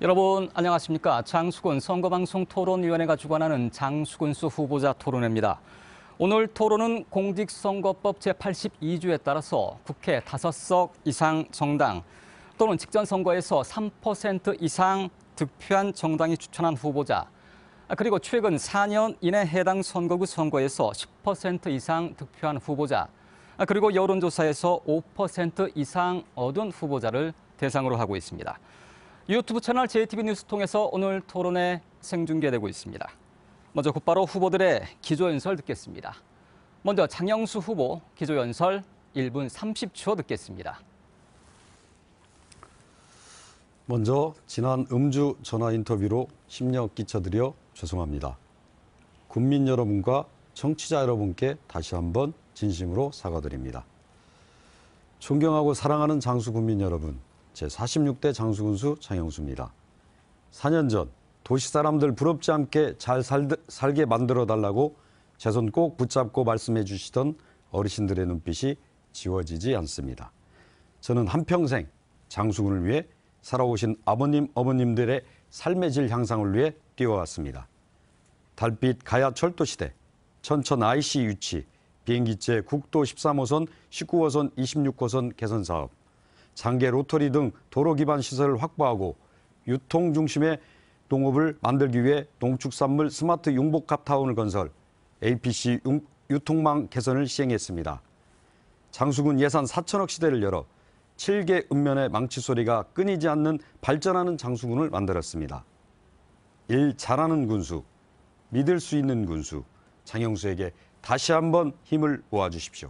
여러분 안녕하십니까. 장수군 선거방송 토론위원회가 주관하는 장수군수 후보자 토론회입니다. 오늘 토론은 공직선거법 제82조에 따라서 국회 5석 이상 정당 또는 직전 선거에서 3% 이상 득표한 정당이 추천한 후보자, 그리고 최근 4년 이내 해당 선거구 선거에서 10% 이상 득표한 후보자, 그리고 여론조사에서 5% 이상 얻은 후보자를 대상으로 하고 있습니다. 유튜브 채널 JTB 뉴스 통해서 오늘 토론회 생중계되고 있습니다. 먼저 곧바로 후보들의 기조연설 듣겠습니다. 먼저 장영수 후보 기조연설 1분 30초 듣겠습니다. 먼저 지난 음주 전화 인터뷰로 심려 끼쳐드려 죄송합니다. 국민 여러분과 청취자 여러분께 다시 한번 진심으로 사과드립니다. 존경하고 사랑하는 장수 국민 여러분, 제46대 장수군수 장영수입니다. 4년 전 도시 사람들 부럽지 않게 잘 살게 만들어달라고 제 손 꼭 붙잡고 말씀해 주시던 어르신들의 눈빛이 지워지지 않습니다. 저는 한평생 장수군을 위해 살아오신 아버님, 어머님들의 삶의 질 향상을 위해 뛰어왔습니다. 달빛 가야 철도시대, 천천 IC 유치, 비행기째 국도 13호선, 19호선, 26호선 개선 사업, 장개 로터리 등 도로 기반 시설을 확보하고 유통 중심의 농업을 만들기 위해 농축산물 스마트 융복합타운을 건설, APC 유통망 개선을 시행했습니다. 장수군 예산 4천억 시대를 열어 7개 읍면의 망치 소리가 끊이지 않는 발전하는 장수군을 만들었습니다. 일 잘하는 군수, 믿을 수 있는 군수, 장영수에게 다시 한번 힘을 모아주십시오.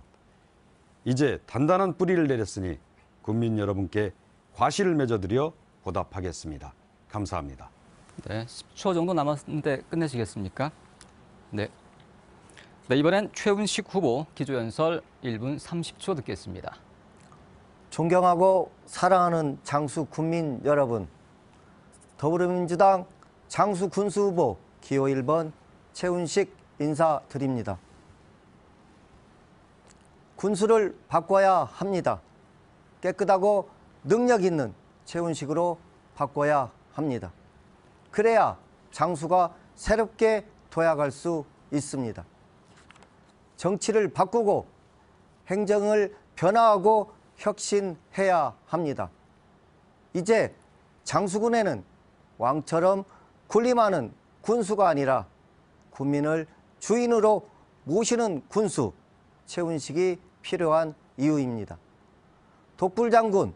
이제 단단한 뿌리를 내렸으니 국민 여러분께 과실을 맺어드려 보답하겠습니다. 감사합니다. 네, 10초 정도 남았는데 끝내시겠습니까? 네. 이번엔 최훈식 후보 기조연설 1분 30초 듣겠습니다. 존경하고 사랑하는 장수 군민 여러분, 더불어민주당 장수 군수 후보 기호 1번 최훈식 인사드립니다. 군수를 바꿔야 합니다. 깨끗하고 능력 있는 최훈식으로 바꿔야 합니다. 그래야 장수가 새롭게 도약할 수 있습니다. 정치를 바꾸고 행정을 변화하고 혁신해야 합니다. 이제 장수군에는 왕처럼 군림하는 군수가 아니라 국민을 주인으로 모시는 군수 최훈식이 필요한 이유입니다. 독불장군,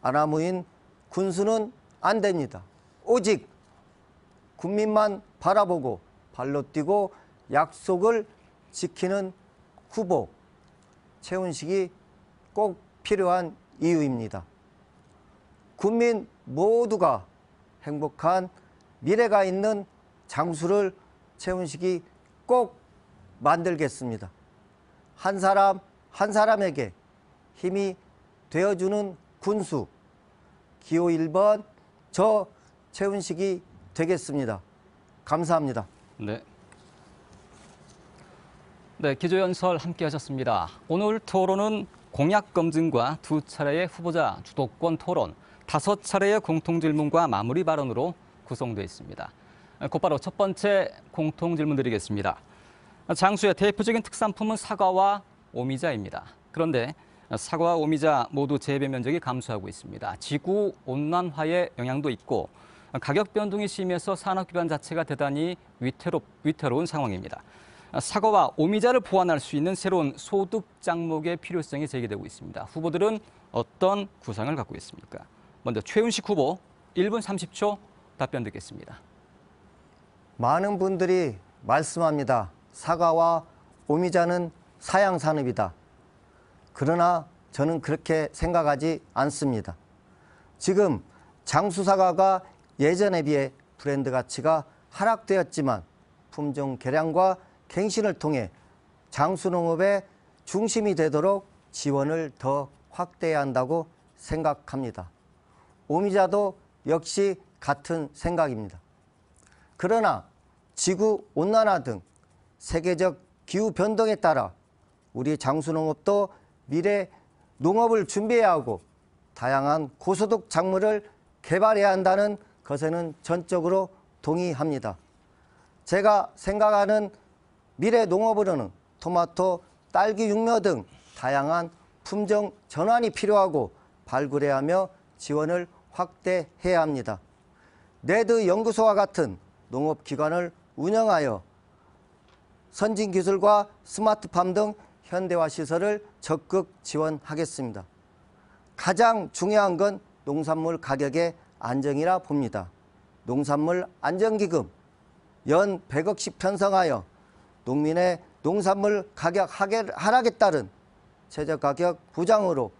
아나무인 군수는 안 됩니다. 오직 국민만 바라보고 발로 뛰고 약속을 지키는 후보 최훈식이 꼭 필요한 이유입니다. 국민 모두가 행복한 미래가 있는 장수를 최훈식이 꼭 만들겠습니다. 한 사람 한 사람에게 힘이 되어주는 군수 기호 1번 저 최훈식이 되겠습니다. 감사합니다. 네, 기조연설 함께 하셨습니다. 오늘 토론은 공약 검증과 2차례의 후보자 주도권 토론, 5차례의 공통질문과 마무리 발언으로 구성되어 있습니다. 곧바로 첫 번째 공통질문 드리겠습니다. 장수의 대표적인 특산품은 사과와 오미자입니다. 그런데 사과와 오미자 모두 재배 면적이 감소하고 있습니다. 지구 온난화의 영향도 있고 가격 변동이 심해서 산업 기반 자체가 대단히 위태로운 상황입니다. 사과와 오미자를 보완할 수 있는 새로운 소득 장목의 필요성이 제기되고 있습니다. 후보들은 어떤 구상을 갖고 있습니까? 먼저 최훈식 후보 1분 30초 답변 듣겠습니다. 많은 분들이 말씀합니다. 사과와 오미자는 사양산업이다. 그러나 저는 그렇게 생각하지 않습니다. 지금 장수사과가 예전에 비해 브랜드 가치가 하락되었지만 품종 개량과 갱신을 통해 장수농업의 중심이 되도록 지원을 더 확대해야 한다고 생각합니다. 오미자도 역시 같은 생각입니다. 그러나 지구온난화 등 세계적 기후변동에 따라 우리 장수농업도 미래 농업을 준비해야 하고 다양한 고소득 작물을 개발해야 한다는 것에는 전적으로 동의합니다. 제가 생각하는 미래 농업으로는 토마토, 딸기, 육묘 등 다양한 품종 전환이 필요하고 발굴해야 하며 지원을 확대해야 합니다. 네드 연구소와 같은 농업기관을 운영하여 선진기술과 스마트팜 등 현대화 시설을 적극 지원하겠습니다. 가장 중요한 건 농산물 가격의 안정이라 봅니다. 농산물 안정기금 연 100억씩 편성하여 농민의 농산물 가격 하락에 따른 최저가격 보장으로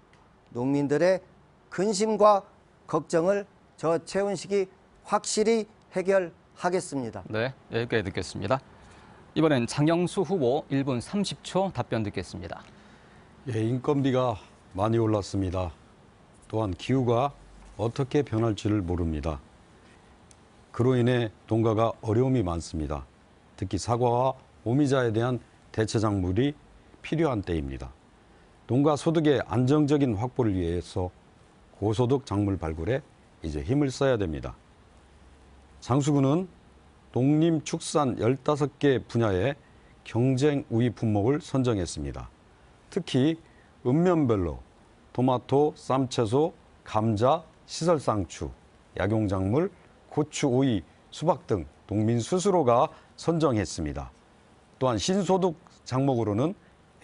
농민들의 근심과 걱정을 저 최훈식이 확실히 해결하겠습니다. 네, 여기까지 듣겠습니다. 이번엔 장영수 후보 1분 30초 답변 듣겠습니다. 예, 인건비가 많이 올랐습니다. 또한 기후가 어떻게 변할지를 모릅니다. 그로 인해 농가가 어려움이 많습니다. 특히 사과와 오미자에 대한 대체 작물이 필요한 때입니다. 농가 소득의 안정적인 확보를 위해서 고소득 작물 발굴에 이제 힘을 써야 됩니다. 장수군은 농림축산 15개 분야의 경쟁 우위 품목을 선정했습니다. 특히 읍면별로 토마토, 쌈채소, 감자, 시설상추, 약용작물, 고추, 오이, 수박 등 농민 스스로가 선정했습니다. 또한 신소득 작목으로는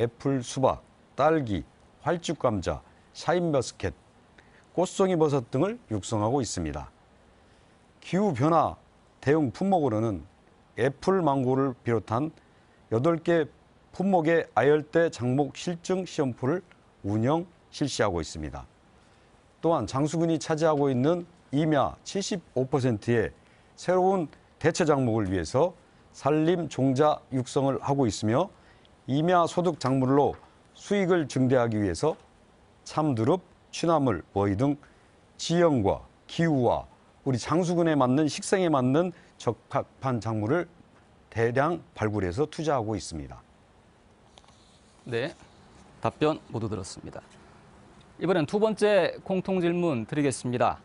애플, 수박, 딸기, 활쭉감자, 샤인머스켓, 꽃송이 버섯 등을 육성하고 있습니다. 기후변화 대응 품목으로는 애플 망고를 비롯한 8개 품목의 아열대 작목 실증 시험포를 운영 실시하고 있습니다. 또한 장수군이 차지하고 있는 임야 75%의 새로운 대체 작목을 위해서 산림 종자 육성을 하고 있으며 임야 소득 작물로 수익을 증대하기 위해서 참두릅, 취나물, 워이 등 지형과 기후와 우리 장수군에 맞는 식생에 맞는 적합한 작물을 대량 발굴해서 투자하고 있습니다. 네, 답변 모두 들었습니다. 이번엔 두 번째 공통 질문 드리겠습니다.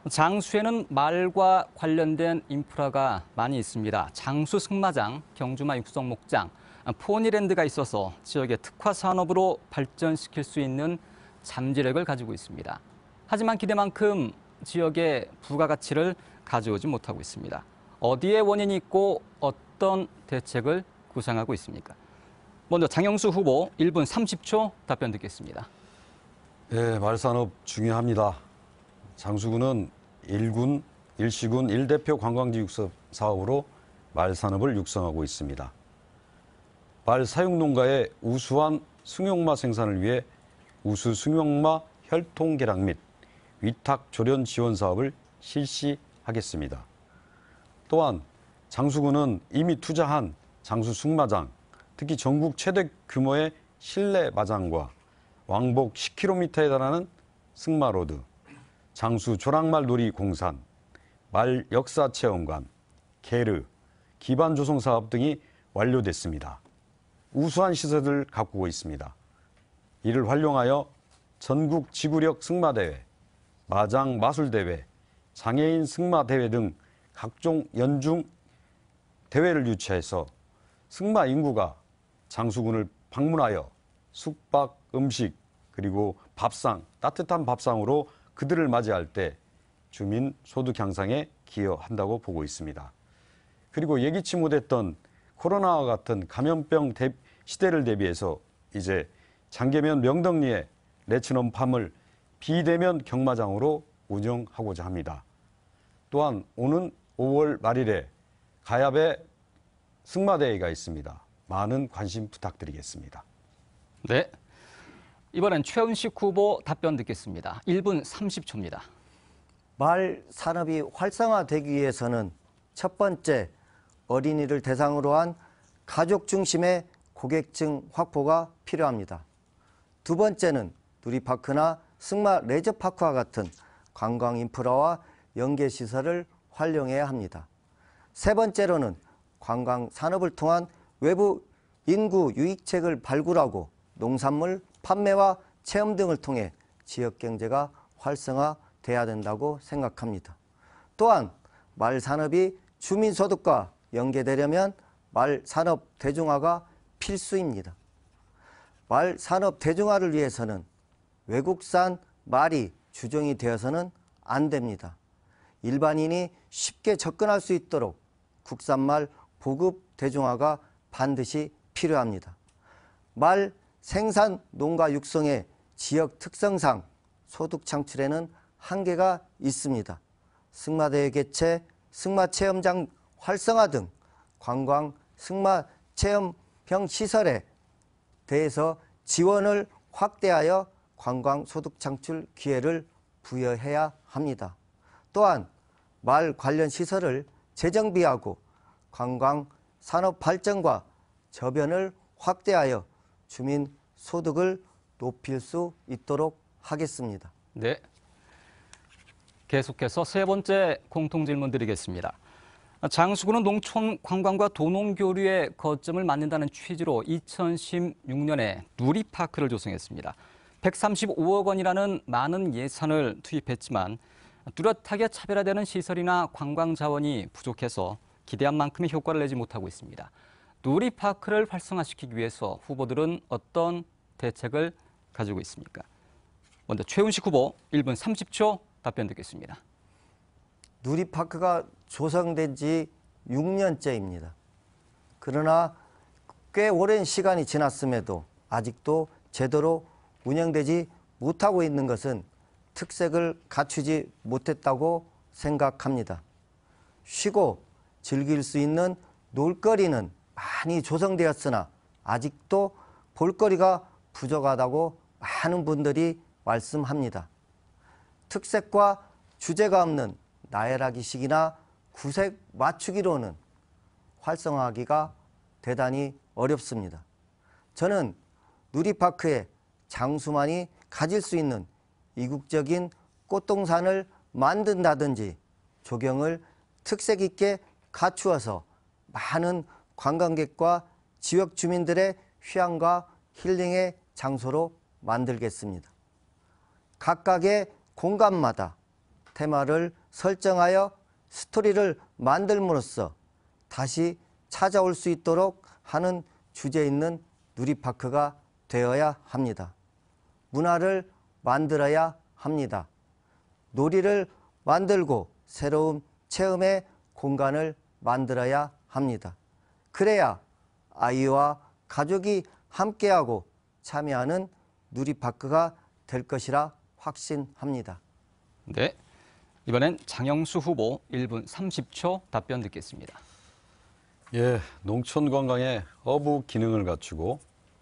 장수에는 말과 관련된 인프라가 많이 있습니다. 장수 승마장, 경주마 육성 목장, 포니랜드가 있어서 지역의 특화 산업으로 발전시킬 수 있는 잠재력을 가지고 있습니다. 하지만 기대만큼 지역의 부가가치를 가져오지 못하고 있습니다. 어디에 원인이 있고 어떤 대책을 구상하고 있습니까? 먼저 장영수 후보 1분 30초 답변 듣겠습니다. 네, 말산업 중요합니다. 장수군은 1군, 1시군 1대표 관광지 육성 사업으로 말산업을 육성하고 있습니다. 말 사육농가의 우수한 승용마 생산을 위해 우수 승용마 혈통 개량 및 위탁 조련 지원 사업을 실시하겠습니다. 또한 장수군은 이미 투자한 장수 승마장, 특히 전국 최대 규모의 실내 마장과 왕복 10km에 달하는 승마로드, 장수 조랑말 놀이 공산, 말 역사 체험관, 게르, 기반 조성 사업 등이 완료됐습니다. 우수한 시설을 가꾸고 있습니다. 이를 활용하여 전국 지구력 승마대회, 마장 마술대회, 장애인 승마대회 등 각종 연중 대회를 유치해서 승마 인구가 장수군을 방문하여 숙박, 음식, 그리고 밥상, 따뜻한 밥상으로 그들을 맞이할 때 주민 소득 향상에 기여한다고 보고 있습니다. 그리고 예기치 못했던 코로나와 같은 감염병 시대를 대비해서 이제 장계면 명덕리에 레츠넘팜을 비대면 경마장으로 운영하고자 합니다. 또한 오는 5월 말일에 가야배 승마대회가 있습니다. 많은 관심 부탁드리겠습니다. 네, 이번엔 최훈식 후보 답변 듣겠습니다. 1분 30초입니다. 말 산업이 활성화되기 위해서는 첫 번째, 어린이를 대상으로 한 가족 중심의 고객층 확보가 필요합니다. 두 번째는 누리파크나 승마 레저파크와 같은 관광 인프라와 연계시설을 활용해야 합니다. 세 번째로는 관광 산업을 통한 외부 인구 유익책을 발굴하고 농산물 판매와 체험 등을 통해 지역 경제가 활성화돼야 된다고 생각합니다. 또한 말산업이 주민소득과 연계되려면 말산업 대중화가 필수입니다. 말산업 대중화를 위해서는 외국산 말이 주종이 되어서는 안 됩니다. 일반인이 쉽게 접근할 수 있도록 국산말 보급 대중화가 반드시 필요합니다. 말 생산 농가 육성의 지역 특성상 소득 창출에는 한계가 있습니다. 승마대회 개최, 승마체험장 활성화 등 관광 승마체험형 시설에 대해서 지원을 확대하여 관광 소득 창출 기회를 부여해야 합니다. 또한 말 관련 시설을 재정비하고 관광 산업 발전과 저변을 확대하여 주민 소득을 높일 수 있도록 하겠습니다. 네. 계속해서 세 번째 공통 질문 드리겠습니다. 장수군은 농촌 관광과 도농교류의 거점을 만든다는 취지로 2016년에 누리파크를 조성했습니다. 135억 원이라는 많은 예산을 투입했지만 뚜렷하게 차별화되는 시설이나 관광 자원이 부족해서 기대한 만큼의 효과를 내지 못하고 있습니다. 누리파크를 활성화시키기 위해서 후보들은 어떤 대책을 가지고 있습니까? 먼저 최훈식 후보 1분 30초 답변 듣겠습니다. 누리파크가 조성된 지 6년째입니다. 그러나 꽤 오랜 시간이 지났음에도 아직도 제대로 운영되지 못하고 있는 것은 특색을 갖추지 못했다고 생각합니다. 쉬고 즐길 수 있는 놀거리는 많이 조성되었으나 아직도 볼거리가 부족하다고 많은 분들이 말씀합니다. 특색과 주제가 없는 나열하기식이나 구색 맞추기로는 활성화하기가 대단히 어렵습니다. 저는 누리파크에 장수만이 가질 수 있는 이국적인 꽃동산을 만든다든지 조경을 특색 있게 갖추어서 많은 관광객과 지역 주민들의 휴양과 힐링의 장소로 만들겠습니다. 각각의 공간마다 테마를 설정하여 스토리를 만들므로써 다시 찾아올 수 있도록 하는 주제 있는 누리파크가 되어야 합니다. 문화를 만들어야 합니다. 놀이를 만들고 새로운 체험의 공간을 만들어야 합니다. 그래야 아이와 가족이 함께하고 참여하는 누리파크가 될 것이라 확신합니다. 네. 이번엔 장영수 후보 1분 30초 답변 듣겠습니다. 예, 농촌 관광의 어부 기능을 갖추고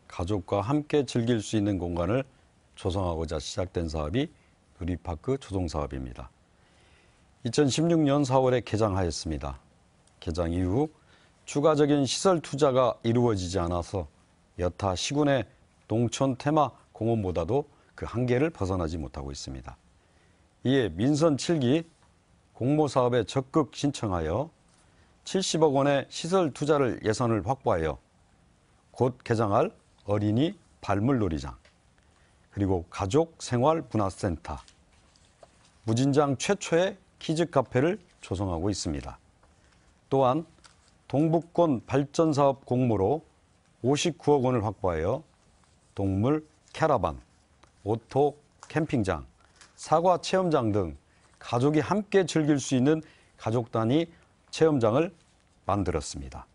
가족과 함께 즐길 수 있는 공간을 조성하고자 시작된 사업이 누리파크 조성 사업입니다. 2016년 4월에 개장하였습니다. 개장 이후 추가적인 시설 투자가 이루어지지 않아서 여타 시군의 농촌 테마 공원보다도 그 한계를 벗어나지 못하고 있습니다. 이에 민선 7기 공모사업에 적극 신청하여 70억 원의 시설 투자를 예산을 확보하여 곧 개장할 어린이 발물놀이장, 그리고 가족 생활 문화센터, 무진장 최초의 키즈 카페를 조성하고 있습니다. 또한 동북권 발전 사업 공모로 59억 원을 확보하여 동물 캐러반, 오토 캠핑장, 사과 체험장 등 가족이 함께 즐길 수 있는 가족 단위 체험장을 만들었습니다.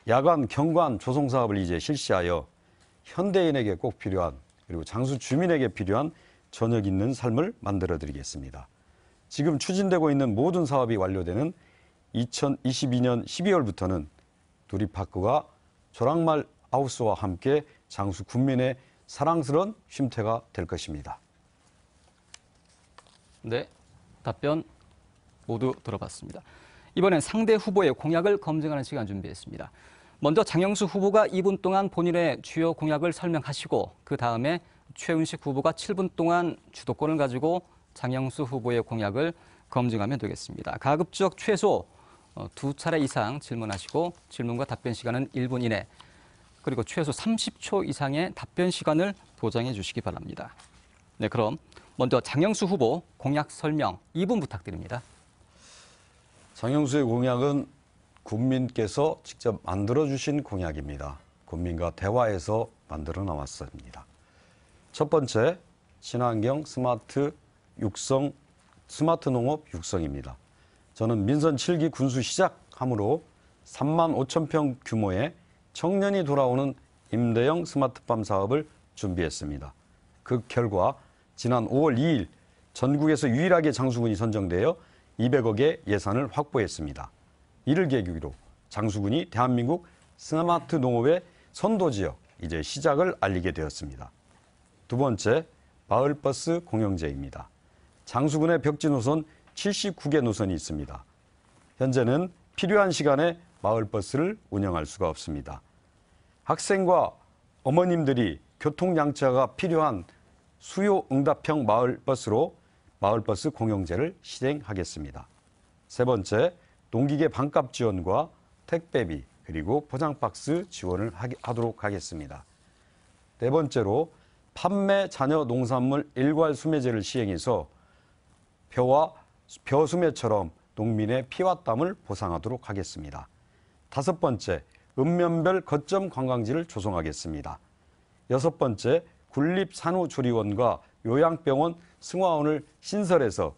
야간 경관 조성 사업을 이제 실시하여 현대인에게 꼭 필요한, 그리고 장수 주민에게 필요한 저녁 있는 삶을 만들어 드리겠습니다. 지금 추진되고 있는 모든 사업이 완료되는 2022년 12월부터는 누리파크가 조랑말 하우스와 함께 장수 군민의 사랑스러운 쉼터가 될 것입니다. 네, 답변 모두 들어봤습니다. 이번엔 상대 후보의 공약을 검증하는 시간 준비했습니다. 먼저 장영수 후보가 2분 동안 본인의 주요 공약을 설명하시고 그 다음에 최훈식 후보가 7분 동안 주도권을 가지고 장영수 후보의 공약을 검증하면 되겠습니다. 가급적 최소 2차례 이상 질문하시고 질문과 답변 시간은 1분 이내, 그리고 최소 30초 이상의 답변 시간을 보장해 주시기 바랍니다. 네, 그럼 먼저 장영수 후보 공약 설명 2분 부탁드립니다. 장영수의 공약은 군민께서 직접 만들어주신 공약입니다. 군민과 대화해서 만들어 나왔습니다. 첫 번째, 친환경 스마트 농업 육성입니다. 저는 민선 7기 군수 시작함으로 3만 5천 평 규모의 청년이 돌아오는 임대형 스마트팜 사업을 준비했습니다. 그 결과 지난 5월 2일 전국에서 유일하게 장수군이 선정되어 200억의 예산을 확보했습니다. 이를 계기로 장수군이 대한민국 스마트 농업의 선도지역, 이제 시작을 알리게 되었습니다. 두 번째, 마을버스 공영제입니다. 장수군의 벽지 노선 79개 노선이 있습니다. 현재는 필요한 시간에 마을버스를 운영할 수가 없습니다. 학생과 어머님들이 교통양처가 필요한 수요 응답형 마을버스로 마을버스 공영제를 실행하겠습니다. 세 번째, 농기계 반값 지원과 택배비 그리고 포장박스 지원을 하도록 하겠습니다. 네 번째로 판매 잔여 농산물 일괄 수매제를 시행해서 벼수매처럼 농민의 피와 땀을 보상하도록 하겠습니다. 다섯 번째, 읍면별 거점 관광지를 조성하겠습니다. 여섯 번째, 군립산후조리원과 요양병원 승화원을 신설해서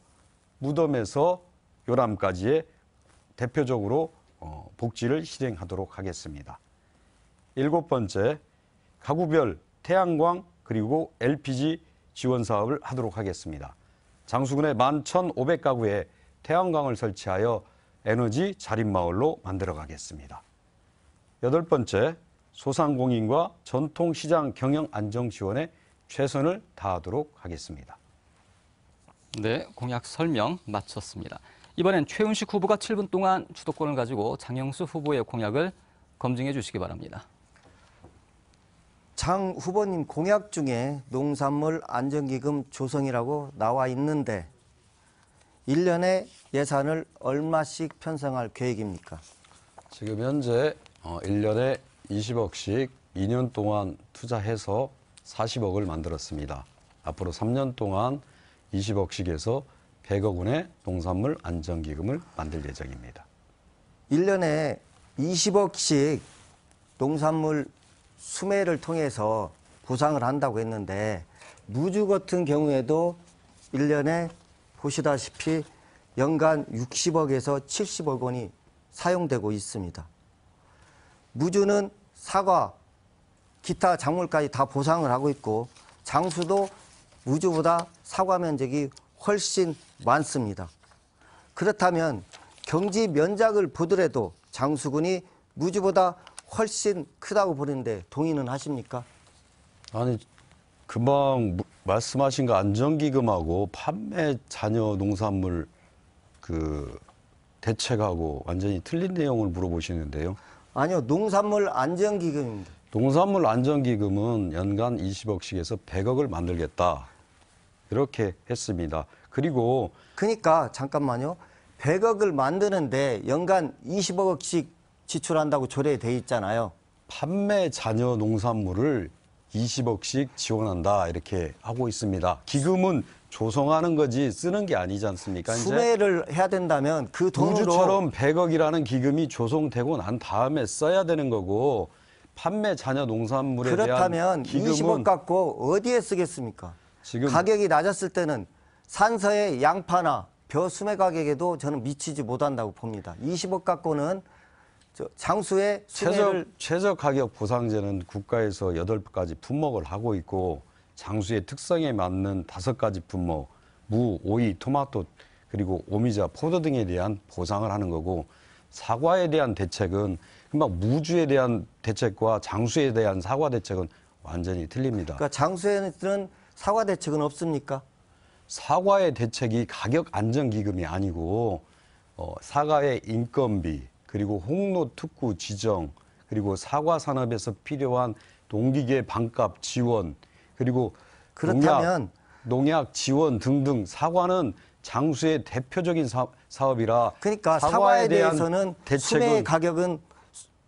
무덤에서 요람까지의 대표적으로 복지를 실행하도록 하겠습니다. 일곱 번째, 가구별 태양광 그리고 LPG 지원 사업을 하도록 하겠습니다. 장수군의 11,500가구에 태양광을 설치하여 에너지 자립마을로 만들어가겠습니다. 여덟 번째, 소상공인과 전통시장 경영 안정 지원에 최선을 다하도록 하겠습니다. 네, 공약 설명 마쳤습니다. 이번엔 최은식 후보가 7분 동안 주도권을 가지고 장영수 후보의 공약을 검증해 주시기 바랍니다. 장 후보님 공약 중에 농산물 안정기금 조성이라고 나와 있는데 1년에 예산을 얼마씩 편성할 계획입니까? 지금 현재 1년에 20억씩 2년 동안 투자해서 40억을 만들었습니다. 앞으로 3년 동안 20억씩에서 100억 원의 농산물 안정기금을 만들 예정입니다. 1년에 20억씩 농산물 수매를 통해서 보상을 한다고 했는데 무주 같은 경우에도 1년에 보시다시피 연간 60억에서 70억 원이 사용되고 있습니다. 무주는 사과, 기타 작물까지 다 보상을 하고 있고 장수도 무주보다 사과 면적이 훨씬 많습니다. 그렇다면 경지 면적을 보더라도 장수군이 무주보다 훨씬 크다고 보는데 동의는 하십니까? 아니, 금방 말씀하신 거 안정기금하고 판매 잔여 농산물 대책하고 완전히 틀린 내용을 물어보시는데요. 아니요, 농산물 안정기금입니다. 농산물 안정기금은 연간 20억씩에서 100억을 만들겠다. 이렇게 했습니다. 그리고 그러니까 잠깐만요. 100억을 만드는데 연간 20억씩 지출한다고 조례돼 있잖아요. 판매 잔여 농산물을 20억씩 지원한다 이렇게 하고 있습니다. 기금은 조성하는 거지 쓰는 게 아니지 않습니까? 수매를 해야 된다면 그 돈으로 우주처럼 100억이라는 기금이 조성되고 난 다음에 써야 되는 거고 판매 잔여 농산물에 그렇다면 대한 기금은 20억 갖고 어디에 쓰겠습니까? 지금 가격이 낮았을 때는 산서의 양파나 벼 수매 가격에도 저는 미치지 못한다고 봅니다. 20억 갖고는 장수의 수매를 최저 가격 보상제는 국가에서 8가지 품목을 하고 있고 장수의 특성에 맞는 5가지 품목, 무, 오이, 토마토, 그리고 오미자, 포도 등에 대한 보상을 하는 거고 사과에 대한 대책은 금방 무주에 대한 대책과 장수에 대한 사과 대책은 완전히 틀립니다. 그러니까 장수에는 사과 대책은 없습니까? 사과의 대책이 가격 안정기금이 아니고 사과의 인건비, 그리고 홍로 특구 지정, 그리고 사과 산업에서 필요한 농기계 반값 지원, 그리고 그렇다면 농약 지원 등등 사과는 장수의 대표적인 사업이라 그러니까 사과에 대해서는 수매 가격은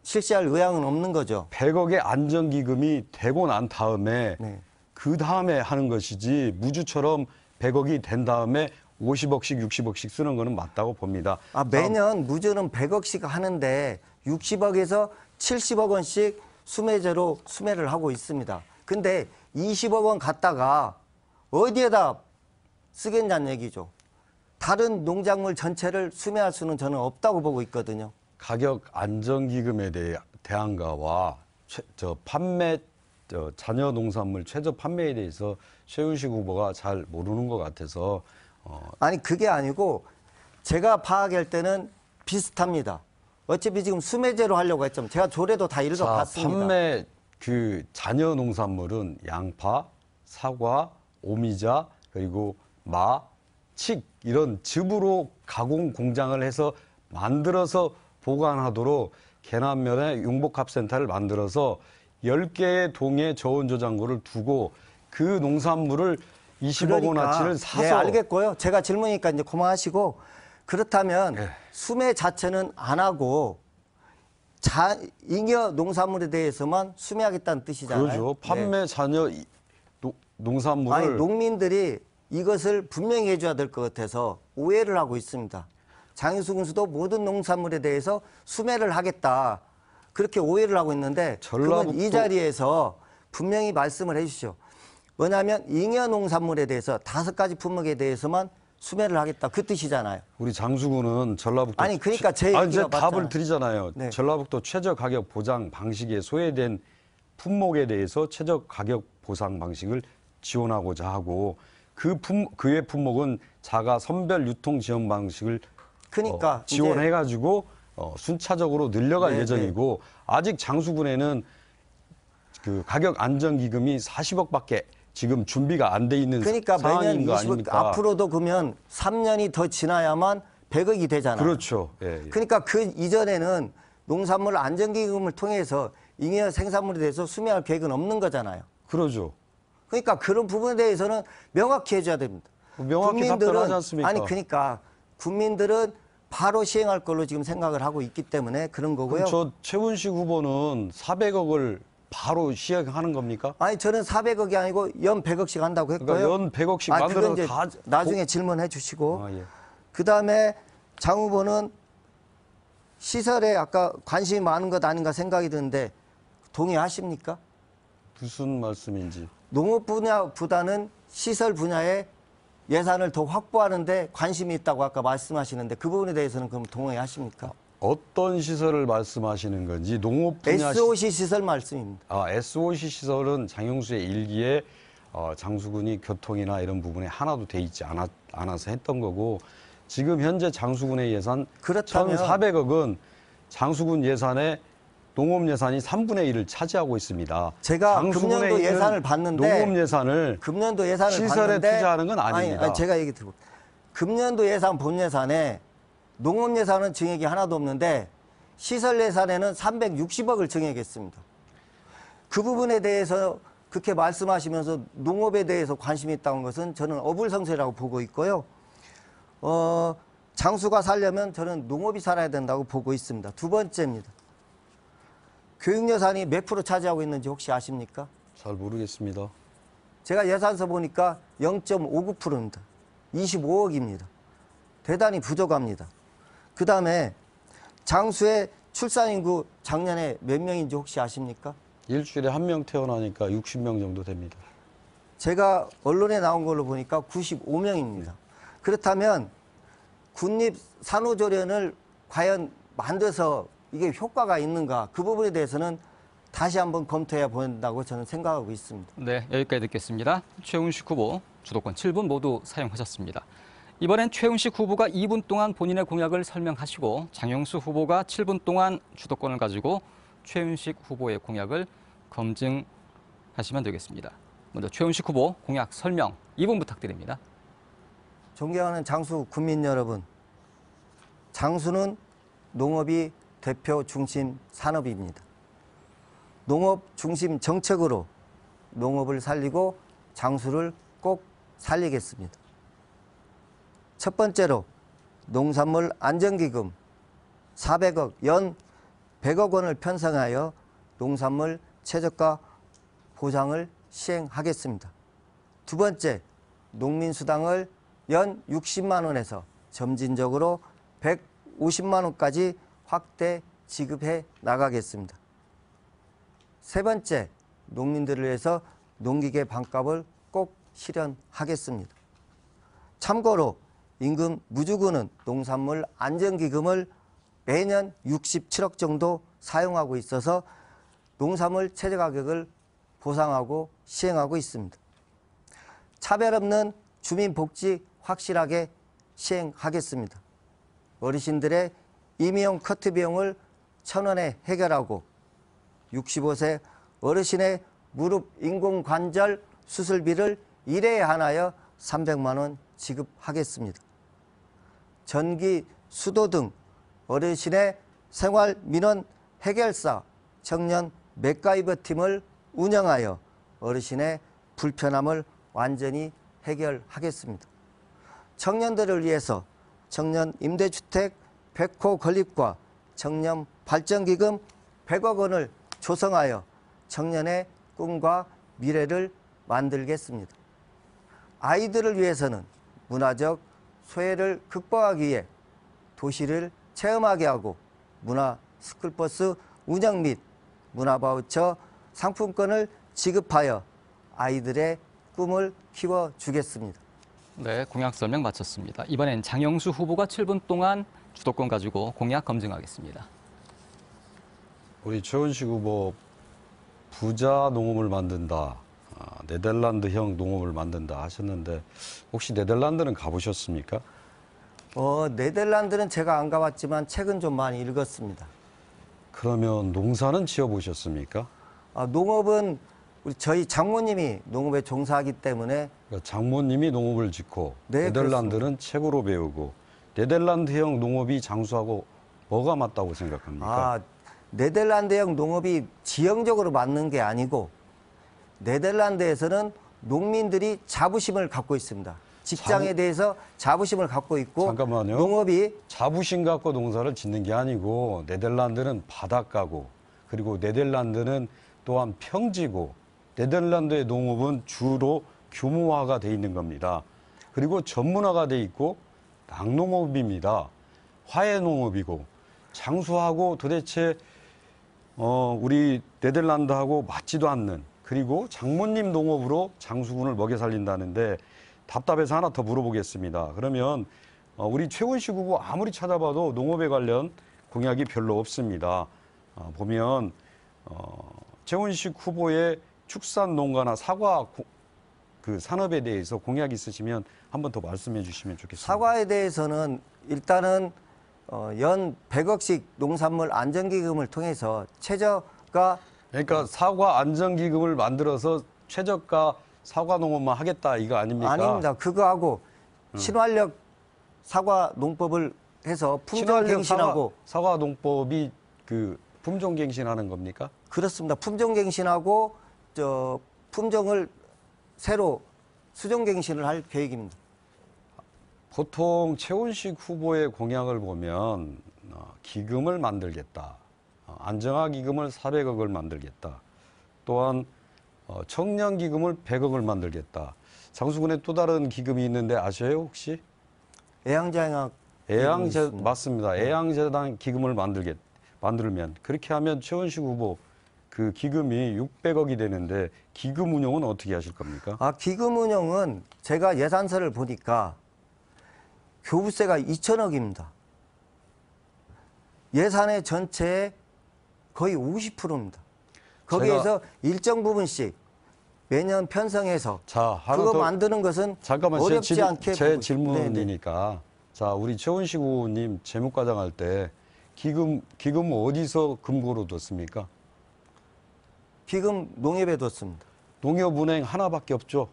실시할 의향은 없는 거죠. 100억의 안정기금이 되고 난 다음에 네. 그 다음에 하는 것이지 무주처럼 100억이 된 다음에 50억씩 60억씩 쓰는 거는 맞다고 봅니다. 매년 무주는 100억씩 하는데 60억에서 70억 원씩 수매제로 수매를 하고 있습니다. 근데 20억 원 갖다가 어디에다 쓰겠냐는 얘기죠. 다른 농작물 전체를 수매할 수는 저는 없다고 보고 있거든요. 가격 안정기금에 대한가와 잔여 농산물 최저 판매에 대해서 최윤식 후보가 잘 모르는 것 같아서 아니 그게 아니고 제가 파악할 때는 비슷합니다. 어차피 지금 수매제로 하려고 했지만 제가 조례도 다 읽어봤습니다. 판매 잔여 농산물은 양파, 사과, 오미자 그리고 마, 칡 이런 즙으로 가공 공장을 해서 만들어서 보관하도록 계남면에 융복합센터를 만들어서 10개의 동해 저온저장고를 두고 그 농산물을 20억 원어치를 사서. 네, 알겠고요. 제가 질문이니까 이제 그만하시고 그렇다면 네. 수매 자체는 안 하고 잉여 농산물에 대해서만 수매하겠다는 뜻이잖아요. 그렇죠. 판매 잔여 농산물을. 아니 농민들이 이것을 분명히 해줘야 될 것 같아서 오해를 하고 있습니다. 장윤수 군수도 모든 농산물에 대해서 수매를 하겠다. 그렇게 오해를 하고 있는데 그건 이 자리에서 분명히 말씀을 해 주시오. 뭐냐면 잉여 농산물에 대해서 5가지 품목에 대해서만 수매를 하겠다. 그 뜻이잖아요. 우리 장수군은 전라북도. 아니 그러니까 제 얘기가 제가 답을 맞잖아요. 드리잖아요. 네. 전라북도 최저 가격 보장 방식에 소외된 품목에 대해서 최저 가격 보상 방식을 지원하고자 하고 그의 품목은 자가 선별 유통 지원 방식을 그러니까 지원해가지고 순차적으로 늘려갈 네, 예정이고 아직 장수군에는 그 가격 안정기금이 40억밖에 지금 준비가 안 돼 있는 그러니까 상황인 매년 거 20억 아닙니까? 앞으로도 그러면 3년이 더 지나야만 100억이 되잖아요. 그렇죠. 예, 예. 그러니까 그 이전에는 농산물 안정기금을 통해서 잉여 생산물에 대해서 수매할 계획은 없는 거잖아요. 그러죠. 그러니까 그런 부분에 대해서는 명확히 해줘야 됩니다. 명확히 답변하지 않습니까? 아니 그러니까 국민들은 바로 시행할 걸로 지금 생각을 하고 있기 때문에 그런 거고요. 그럼 저 최훈식 후보는 400억을 바로 시행하는 겁니까? 아니 저는 400억이 아니고 연 100억씩 한다고 했고요. 그러니까 연 100억씩 그건 만들어서 이제 다 나중에 질문해 주시고 아, 예. 그다음에 장 후보는 시설에 아까 관심이 많은 것 아닌가 생각이 드는데 동의하십니까? 무슨 말씀인지. 농업 분야보다는 시설 분야에 예산을 더 확보하는데 관심이 있다고 아까 말씀하시는데 그 부분에 대해서는 그럼 동의하십니까? 어떤 시설을 말씀하시는 건지 농업 분야 SOC 시설 말씀입니다. SOC 시설은 장용수의 일기에 장수군이 교통이나 이런 부분에 하나도 돼 있지 않아서 했던 거고 지금 현재 장수군의 예산 그렇다면 1,400억은 장수군 예산에 농업 예산이 3분의 1을 차지하고 있습니다. 제가 장수군에 금년도 있는 예산을 봤는데 농업 예산을 금년도 예산을 시설에 봤는데 투자하는 건 아닙니다. 아니, 제가 얘기 드리고 금년도 예산 본 예산에 농업 예산은 증액이 하나도 없는데 시설 예산에는 360억을 증액했습니다. 그 부분에 대해서 그렇게 말씀하시면서 농업에 대해서 관심이 있다는 것은 저는 어불성설이라고 보고 있고요. 장수가 살려면 저는 농업이 살아야 된다고 보고 있습니다. 두 번째입니다. 교육 예산이 몇 프로 차지하고 있는지 혹시 아십니까? 잘 모르겠습니다. 제가 예산서 보니까 0.59%입니다. 25억입니다. 대단히 부족합니다. 그 다음에 장수의 출산인구 작년에 몇 명인지 혹시 아십니까? 일주일에 한 명 태어나니까 60명 정도 됩니다. 제가 언론에 나온 걸로 보니까 95명입니다. 그렇다면 군립 산후조련을 과연 만들어서 이게 효과가 있는가 그 부분에 대해서는 다시 한번 검토해야 본다고 저는 생각하고 있습니다. 네, 여기까지 듣겠습니다. 최훈식 후보 주도권 7분 모두 사용하셨습니다. 이번엔 최훈식 후보가 2분 동안 본인의 공약을 설명하시고 장용수 후보가 7분 동안 주도권을 가지고 최훈식 후보의 공약을 검증하시면 되겠습니다. 먼저 최훈식 후보 공약 설명 2분 부탁드립니다. 존경하는 장수 국민 여러분, 장수는 농업이 대표 중심 산업입니다. 농업 중심 정책으로 농업을 살리고 장수를 꼭 살리겠습니다. 첫 번째로 농산물 안정기금 400억, 연 100억 원을 편성하여 농산물 최저가 보장을 시행하겠습니다. 두 번째, 농민수당을 연 60만 원에서 점진적으로 150만 원까지 확대 지급해 나가겠습니다. 세 번째, 농민들을 위해서 농기계 반값을 꼭 실현하겠습니다. 참고로 임금 무주구는 농산물 안전기금을 매년 67억 정도 사용하고 있어서 농산물 최저가격을 보상하고 시행하고 있습니다. 차별 없는 주민복지 확실하게 시행하겠습니다. 어르신들의 임의용 커트 비용을 1,000원에 해결하고 65세 어르신의 무릎 인공관절 수술비를 1회에 한하여 300만 원 지급하겠습니다. 전기, 수도 등 어르신의 생활 민원 해결사 청년 맥가이버 팀을 운영하여 어르신의 불편함을 완전히 해결하겠습니다. 청년들을 위해서 청년 임대주택 100호 건립과 청년 발전기금 100억 원을 조성하여 청년의 꿈과 미래를 만들겠습니다. 아이들을 위해서는 문화적 소외를 극복하기 위해 도시를 체험하게 하고 문화 스쿨버스 운영 및 문화바우처 상품권을 지급하여 아이들의 꿈을 키워주겠습니다. 네, 공약 설명 마쳤습니다. 이번엔 장영수 후보가 7분 동안 주도권 가지고 공약 검증하겠습니다. 우리 최훈식 후보 부자 농업을 만든다, 네덜란드형 농업을 만든다 하셨는데 혹시 네덜란드는 가보셨습니까? 네덜란드는 제가 안 가봤지만 책은 좀 많이 읽었습니다. 그러면 농사는 지어보셨습니까? 농업은 저희 장모님이 농업에 종사하기 때문에 그러니까 장모님이 농업을 짓고 네, 네덜란드는 책으로 배우고 네덜란드형 농업이 장수하고 뭐가 맞다고 생각합니까? 네덜란드형 농업이 지형적으로 맞는 게 아니고 네덜란드에서는 농민들이 자부심을 갖고 있습니다. 직장에 대해서 자부심을 갖고 있고 잠깐만요. 농업이 자부심 갖고 농사를 짓는 게 아니고 네덜란드는 바닷가고 그리고 네덜란드는 또한 평지고 네덜란드의 농업은 주로 규모화가 돼 있는 겁니다. 그리고 전문화가 돼 있고 낙농업입니다. 화훼농업이고 장수하고 도대체 우리 네덜란드하고 맞지도 않는 그리고 장모님 농업으로 장수군을 먹여 살린다는데 답답해서 하나 더 물어보겠습니다. 그러면 우리 최훈식 후보 아무리 찾아봐도 농업에 관련 공약이 별로 없습니다. 보면 최훈식 후보의 축산 농가나 사과 그 산업에 대해서 공약이 있으시면 한 번 더 말씀해 주시면 좋겠습니다. 사과에 대해서는 일단은 연 100억씩 농산물 안전기금을 통해서 최저가 그러니까 사과 안전기금을 만들어서 최저가 사과 농업만 하겠다 이거 아닙니까? 아닙니다. 그거하고 친환력 사과 농법을 해서 품종갱신하고 사과 농법이 그 품종갱신하는 겁니까? 그렇습니다. 품종갱신하고 품종을 새로 수종갱신을 할 계획입니다. 보통 최훈식 후보의 공약을 보면 기금을 만들겠다. 안정화기금을 400억을 만들겠다. 또한 청년기금을 100억을 만들겠다. 장수군에 또 다른 기금이 있는데 아셔요 혹시? 애양장학 맞습니다. 애양재단 기금을 만들면 그렇게 하면 최훈식 후보 그 기금이 600억이 되는데 기금 운영은 어떻게 하실 겁니까? 기금 운영은 제가 예산서를 보니까 교부세가 2천억입니다. 예산의 전체의 거의 50%입니다. 거기에서 일정 부분씩 매년 편성해서 그거 만드는 것은 잠깐만 어렵지 않게 제 질문이니까 네네. 자 우리 최훈식 후보님 재무과장 할 때 기금 어디서 금고로 뒀습니까? 기금 농협에 뒀습니다. 농협은행 하나밖에 없죠.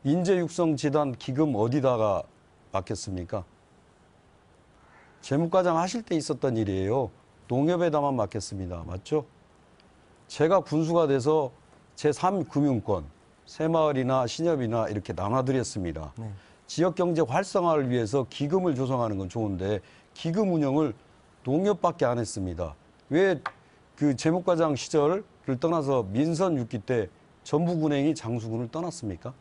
인재육성재단 기금 어디다가 맡겼습니까? 재무과장 하실 때 있었던 일이에요. 농협에다만 맡겼습니다. 맞죠? 제가 군수가 돼서 제3금융권, 새마을이나 신협이나 이렇게 나눠드렸습니다. 네. 지역경제 활성화를 위해서 기금을 조성하는 건 좋은데 기금 운영을 농협밖에 안 했습니다. 왜 그 재무과장 시절을 떠나서 민선 6기 때 전북은행이 장수군을 떠났습니까?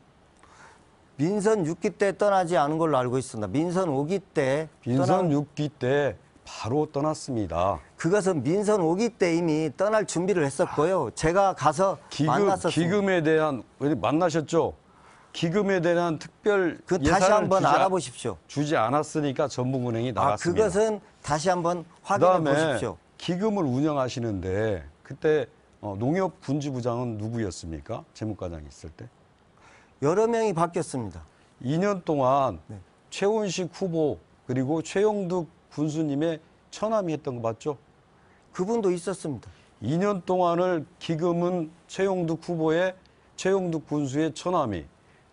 민선 6기 때 떠나지 않은 걸로 알고 있습니다. 민선 5기 때 민선 6기 때 바로 떠났습니다. 그것은 민선 5기 때 이미 떠날 준비를 했었고요. 제가 가서 만났었습니다. 기금에 대한 만나셨죠? 기금에 대한 특별 그 다시 예산을 한번 알아보십시오. 주지 않았으니까 전북은행이 나갔습니다. 그것은 다시 한번 확인해 보십시오. 기금을 운영하시는데 그때 농협군지부장은 누구였습니까? 재무과장이 있을 때. 여러 명이 바뀌었습니다. 2년 동안 네. 최훈식 후보 그리고 최영득 군수님의 처남이 했던 거 맞죠? 그분도 있었습니다. 2년 동안을 기금은 최영득 후보의 최영득 군수의 처남이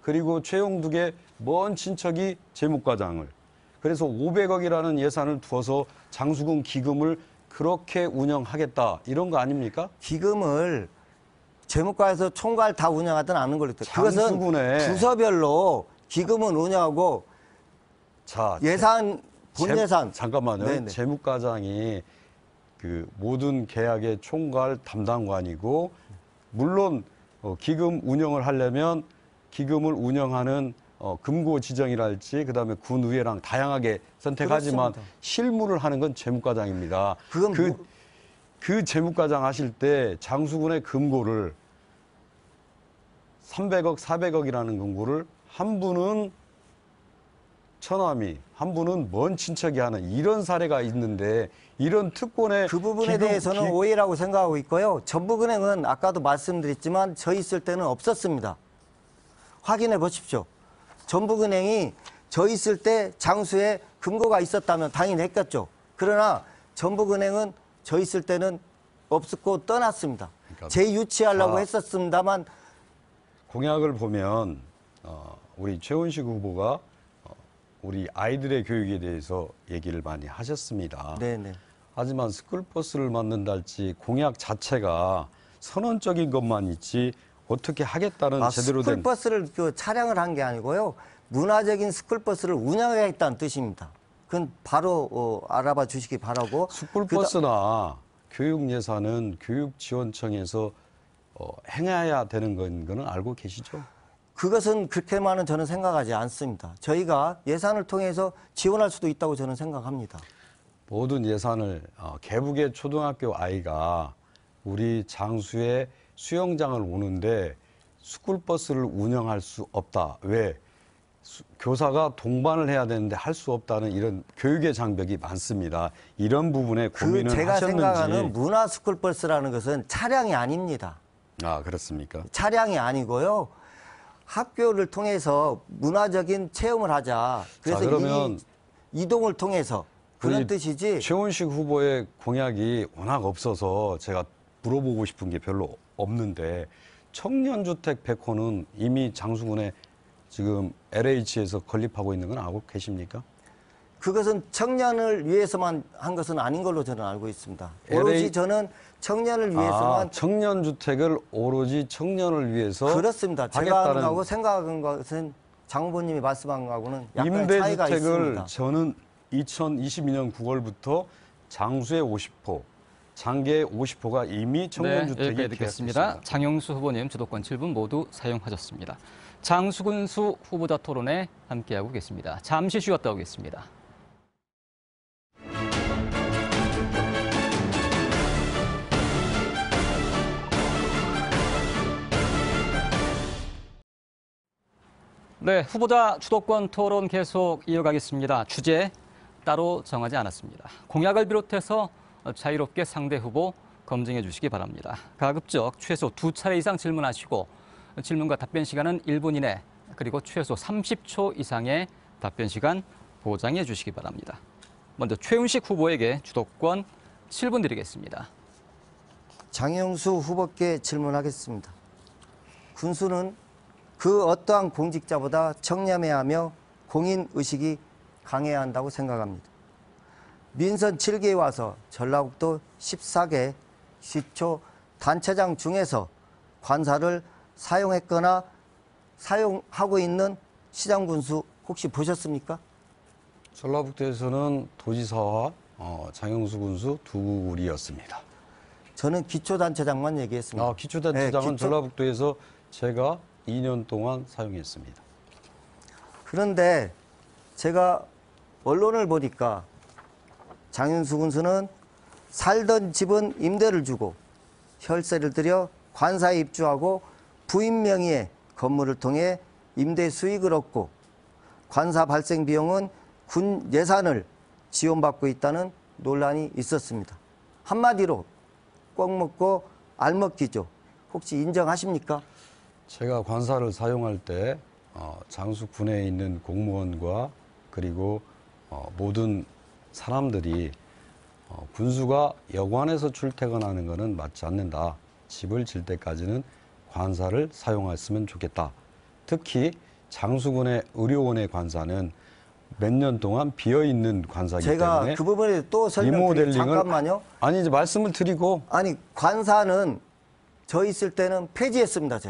그리고 최영득의 먼 친척이 재무과장을 그래서 500억이라는 예산을 두어서 장수군 기금을 그렇게 운영하겠다 이런 거 아닙니까? 기금을 재무과에서 총괄 다 운영하든 않는 걸로 했다. 그것은 장수군에 부서별로 기금은 운영하고 자, 예산 본예산 잠깐만요. 네네. 재무과장이 그 모든 계약의 총괄 담당관이고 물론 기금 운영을 하려면 기금을 운영하는 금고 지정이랄지 그다음에 군의회랑 다양하게 선택하지만 그렇습니다. 실무를 하는 건 재무과장입니다. 그건 그 재무과장 하실 때 장수군의 금고를 300억, 400억이라는 금고를 한 분은 처남이 한 분은 먼 친척이 하는 이런 사례가 있는데 이런 특권의 그 부분에 대해서는 오해라고 생각하고 있고요. 전북은행은 아까도 말씀드렸지만 저 있을 때는 없었습니다. 확인해 보십시오. 전북은행이 저 있을 때 장수에 금고가 있었다면 당연히 했겠죠. 그러나 전북은행은 저 있을 때는 없었고 떠났습니다. 그러니까 재유치하려고 했었습니다만 공약을 보면 우리 최훈식 후보가 우리 아이들의 교육에 대해서 얘기를 많이 하셨습니다. 네네. 하지만 스쿨버스를 만든달지 공약 자체가 선언적인 것만 있지 어떻게 하겠다는 제대로 된 스쿨버스를 차량을 한 게 아니고요. 문화적인 스쿨버스를 운영하겠다는 뜻입니다. 그건 바로 알아봐 주시기 바라고. 스쿨버스나 교육 예산은 교육지원청에서 행해야 되는 거는 알고 계시죠? 그것은 그렇게만은 저는 생각하지 않습니다. 저희가 예산을 통해서 지원할 수도 있다고 저는 생각합니다. 모든 예산을 개북의 초등학교 아이가 우리 장수의 수영장을 오는데 스쿨버스를 운영할 수 없다. 왜? 교사가 동반을 해야 되는데 할 수 없다는 이런 교육의 장벽이 많습니다. 이런 부분에 고민을 제가 하셨는지. 생각하는 문화 스쿨버스라는 것은 차량이 아닙니다. 아, 그렇습니까? 차량이 아니고요. 학교를 통해서 문화적인 체험을 하자. 그래서 그러면 이동을 통해서 그런 우리 뜻이지. 최훈식 후보의 공약이 워낙 없어서 제가 물어보고 싶은 게 별로 없는데 청년주택 100호는 이미 장수군에 지금 LH에서 건립하고 있는 건 알고 계십니까? 그것은 청년을 위해서만 한 것은 아닌 걸로 저는 알고 있습니다. 오로지 저는 청년을 위해서만. 청년주택을 오로지 청년을 위해서 그렇습니다. 제가 하는 거하고 생각한 것은 장 후보님이 말씀한 거하고는 약간 차이가 임대주택을 있습니다. 저는 2022년 9월부터 장수의 50호, 장계의 50호가 이미 청년주택이 여기까지 듣겠습니다. 장영수 후보님 주도권 7분 모두 사용하셨습니다. 장수군수 후보자 토론에 함께하고 계십니다. 잠시 쉬었다 오겠습니다. 네, 후보자 주도권 토론 계속 이어가겠습니다. 주제 따로 정하지 않았습니다. 공약을 비롯해서 자유롭게 상대 후보 검증해 주시기 바랍니다. 가급적 최소 2차례 이상 질문하시고 질문과 답변 시간은 1분 이내 그리고 최소 30초 이상의 답변 시간 보장해 주시기 바랍니다. 먼저 최훈식 후보에게 주도권 7분 드리겠습니다. 장영수 후보께 질문하겠습니다. 군수는 그 어떠한 공직자보다 청렴해야 하며 공인의식이 강해야 한다고 생각합니다. 민선 7기에 와서 전라북도 14개 시초 단체장 중에서 관사를 사용했거나 사용하고 있는 시장군수 혹시 보셨습니까? 전라북도에서는 도지사와 장영수 군수 두 구리였습니다. 저는 기초단체장만 얘기했습니다. 기초단체장은 네, 전라북도에서 제가 2년 동안 사용했습니다. 그런데 제가 언론을 보니까 장윤수 군수는 살던 집은 임대를 주고 혈세를 들여 관사에 입주하고 부인 명의의 건물을 통해 임대 수익을 얻고 관사 발생 비용은 군 예산을 지원받고 있다는 논란이 있었습니다. 한마디로 꽉 먹고 알 먹기죠. 혹시 인정하십니까? 제가 관사를 사용할 때 장수 군에 있는 공무원과 그리고 모든 사람들이 군수가 여관에서 출퇴근하는 것은 맞지 않는다. 집을 질 때까지는 관사를 사용했으면 좋겠다. 특히 장수군의 의료원의 관사는 몇 년 동안 비어있는 관사이기 제가 때문에 그 부분에 또 설명드릴게요. 잠깐만요. 아니 이제 말씀을 드리고 아니 관사는 저 있을 때는 폐지했습니다.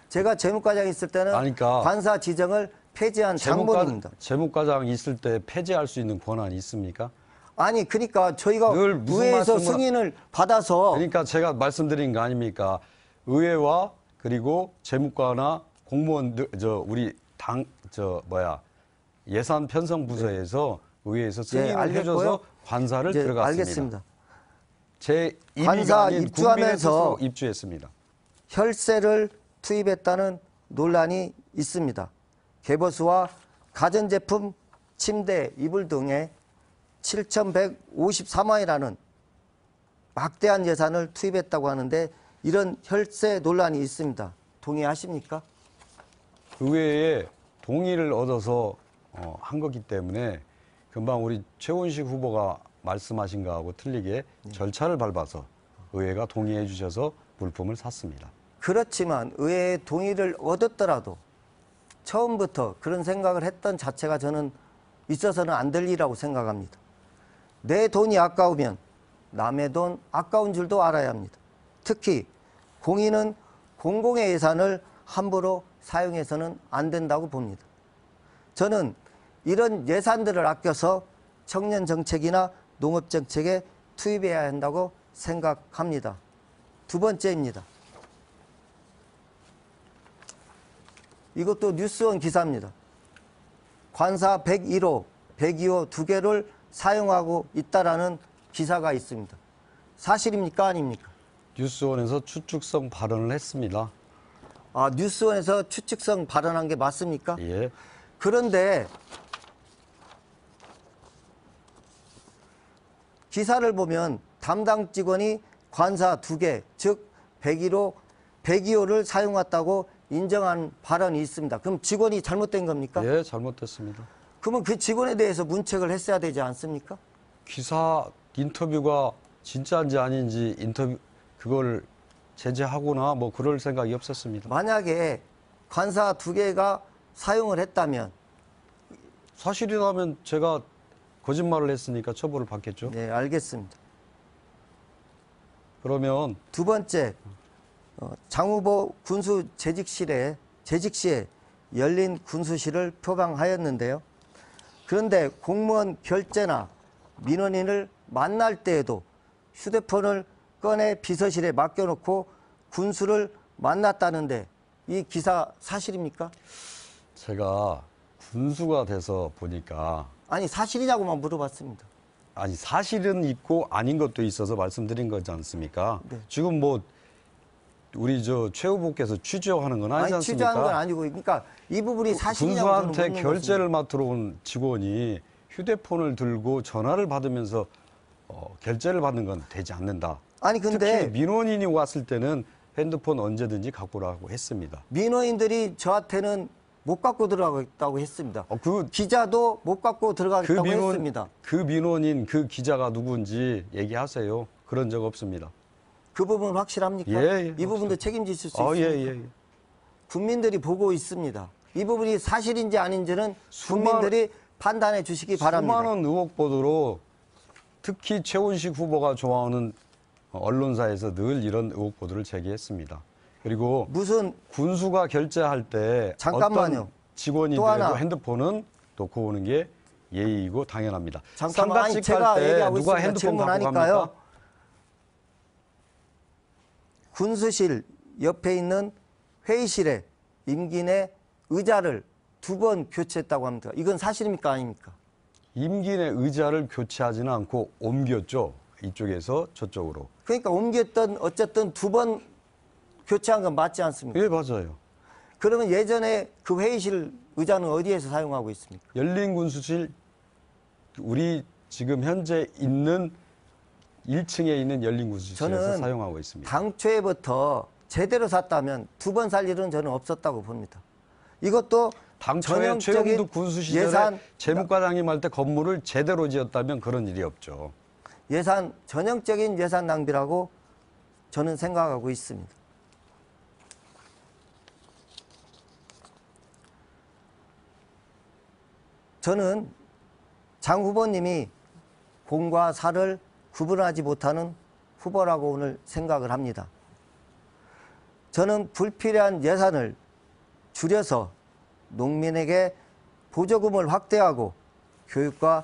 제가 재무과장 있을 때는 그러니까 관사 지정을 폐지한 장본입니다. 재무과장 있을 때 폐지할 수 있는 권한이 있습니까? 아니 그러니까 저희가 늘 무슨 의회에서 말씀을 승인을 받아서 그러니까 제가 말씀드린 거 아닙니까? 의회와 그리고 재무과나 공무원들 우리 예산 편성 부서에서 의회에서 승인을 해줘서 관사를 들어갔습니다. 알겠습니다. 제 관사 아닌 입주하면서 입주했습니다. 혈세를 투입했다는 논란이 있습니다. 개보수와 가전제품, 침대, 이불 등에 7,153만 원이라는 막대한 예산을 투입했다고 하는데 이런 혈세 논란이 있습니다. 동의하십니까? 의회에 동의를 얻어서 한 거기 때문에 금방 우리 최원식 후보가 말씀하신 거하고 틀리게 절차를 밟아서 의회가 동의해 주셔서 물품을 샀습니다. 그렇지만 의회의 동의를 얻었더라도 처음부터 그런 생각을 했던 자체가 저는 있어서는 안 될 일이라고 생각합니다. 내 돈이 아까우면 남의 돈 아까운 줄도 알아야 합니다. 특히 공인은 공공의 예산을 함부로 사용해서는 안 된다고 봅니다. 저는 이런 예산들을 아껴서 청년 정책이나 농업 정책에 투입해야 한다고 생각합니다. 두 번째입니다. 이것도 뉴스원 기사입니다. 관사 101호, 102호 두 개를 사용하고 있다라는 기사가 있습니다. 사실입니까? 아닙니까? 뉴스원에서 추측성 발언을 했습니다. 아, 뉴스원에서 추측성 발언한 게 맞습니까? 예. 그런데 기사를 보면 담당 직원이 관사 두 개, 즉 101호, 102호를 사용했다고 인정한 발언이 있습니다. 그럼 직원이 잘못된 겁니까? 예, 잘못됐습니다. 그러면 그 직원에 대해서 문책을 했어야 되지 않습니까? 기사 인터뷰가 진짜인지 아닌지 그걸 제재하거나 뭐 그럴 생각이 없었습니다. 만약에 관사 두 개가 사용을 했다면 사실이라면 제가 거짓말을 했으니까 처벌을 받겠죠. 네, 알겠습니다. 그러면 두 번째, 장 후보 군수 재직 시에 열린 군수실을 표방하였는데요. 그런데 공무원 결제나 민원인을 만날 때에도 휴대폰을 꺼내 비서실에 맡겨놓고 군수를 만났다는데 이 기사 사실입니까? 제가 군수가 돼서 보니까 아니 사실이냐고만 물어봤습니다. 아니 사실은 있고 아닌 것도 있어서 말씀드린 거지 않습니까? 네. 지금 뭐 우리 최 후보께서 취재하는 건 아니지 아니 않습니까? 취재하는 건 아니고 그러니까 이 부분이 사실이냐고 저는 군수한테 묻는 결제를 맡으러 온 직원이 휴대폰을 들고 전화를 받으면서 결제를 받는 건 되지 않는다. 아니 근데 특히 민원인이 왔을 때는 핸드폰 언제든지 갖고 오라고 했습니다. 민원인들이 저한테는 못 갖고 들어가겠다고 했습니다. 기자도 못 갖고 들어가겠다고 했습니다. 그 민원인 그 기자가 누군지 얘기하세요. 그런 적 없습니다. 그 부분 확실합니까? 예, 이 부분도 책임지실 수 있습니까? 예. 국민들이 보고 있습니다. 이 부분이 사실인지 아닌지는 국민들이 판단해 주시기 바랍니다. 수많은 의혹 보도로 특히 최원식 후보가 좋아하는 언론사에서 늘 이런 의혹 보도를 제기했습니다. 그리고 무슨 군수가 결제할 때 잠깐만요. 어떤 직원이 또 하나. 그래도 핸드폰은 놓고 오는 게 예의이고 당연합니다. 잠깐만, 아니, 상가집 제가 갈 때 얘기하고 누가 있습니다. 핸드폰 갖고 질문하니까요. 갑니까? 군수실 옆에 있는 회의실에 임기 내 의자를 2번 교체했다고 합니다. 이건 사실입니까 아닙니까? 임기 내 의자를 교체하지는 않고 옮겼죠. 이쪽에서 저쪽으로. 그러니까 옮겼던 어쨌든 2번 교체한 건 맞지 않습니까? 예, 맞아요. 그러면 예전에 그 회의실 의자는 어디에서 사용하고 있습니까? 열린 군수실, 우리 지금 현재 있는 1층에 있는 열린 군수실에서 저는 사용하고 있습니다. 당초에부터 제대로 샀다면 2번 살 일은 저는 없었다고 봅니다. 이것도 당초에 전형적인 최영두 군수 시절에 예산 재무과장님 할 때 건물을 제대로 지었다면 그런 일이 없죠. 전형적인 예산 낭비라고 저는 생각하고 있습니다. 저는 장 후보님이 공과 사를 구분하지 못하는 후보라고 오늘 생각을 합니다. 저는 불필요한 예산을 줄여서 농민에게 보조금을 확대하고 교육과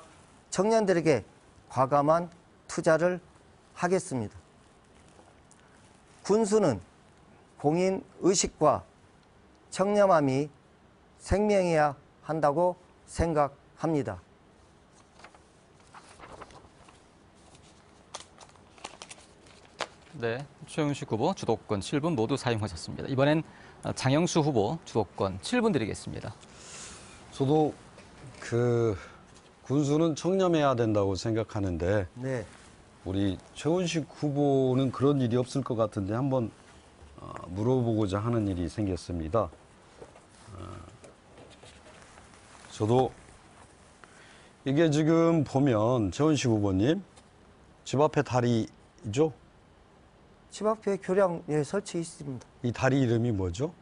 청년들에게 과감한 투자를 하겠습니다. 군수는 공인 의식과 청렴함이 생명해야 한다고 생각합니다. 네, 최윤식 후보 주도권 7분 모두 사용하셨습니다. 이번엔 장영수 후보 주도권 7분 드리겠습니다. 저도 그 군수는 청렴해야 된다고 생각하는데 네. 우리 최훈식 후보는 그런 일이 없을 것 같은데 한번 물어보고자 하는 일이 생겼습니다. 저도 이게 지금 보면 최훈식 후보님 집 앞에 다리죠? 집 앞에 교량에 설치 있습니다. 이 다리 이름이 뭐죠?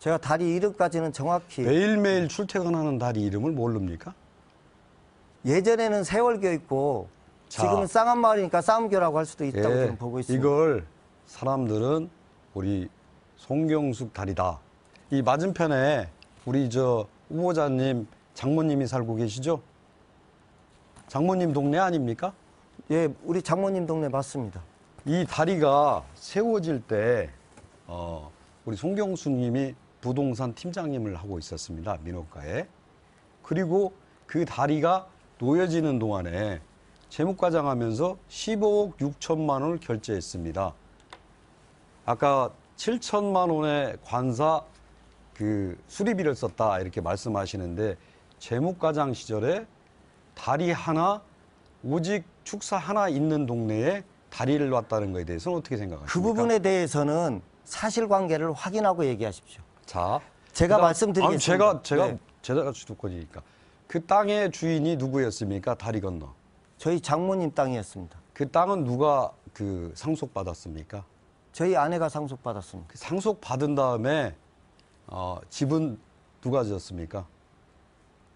제가 다리 이름까지는 정확히 매일매일 출퇴근하는 다리 이름을 모릅니까? 예전에는 세월교 있고 자. 지금은 쌍암마을이니까 쌍암교라고 할 수도 있다고 저는 보고 있습니다. 이걸 사람들은 우리 송경숙 다리다. 이 맞은편에 우리 저 후보자님 장모님이 살고 계시죠? 장모님 동네 아닙니까? 예, 우리 장모님 동네 맞습니다. 이 다리가 세워질 때 우리 송경숙님이 부동산 팀장님을 하고 있었습니다. 민호가에. 그리고 그 다리가 놓여지는 동안에 재무과장 하면서 15억 6천만 원을 결제했습니다. 아까 7천만 원의 관사 그 수리비를 썼다 이렇게 말씀하시는데 재무과장 시절에 다리 하나 오직 축사 하나 있는 동네에 다리를 놨다는 것에 대해서는 어떻게 생각하십니까? 그 부분에 대해서는 사실관계를 확인하고 얘기하십시오. 자, 제가 말씀드리겠습니다. 제가 주도권이니까 그 땅의 주인이 누구였습니까? 다리 건너. 저희 장모님 땅이었습니다. 그 땅은 누가 그 상속받았습니까? 저희 아내가 상속받았습니다. 그 상속받은 다음에 집은 누가 지었습니까?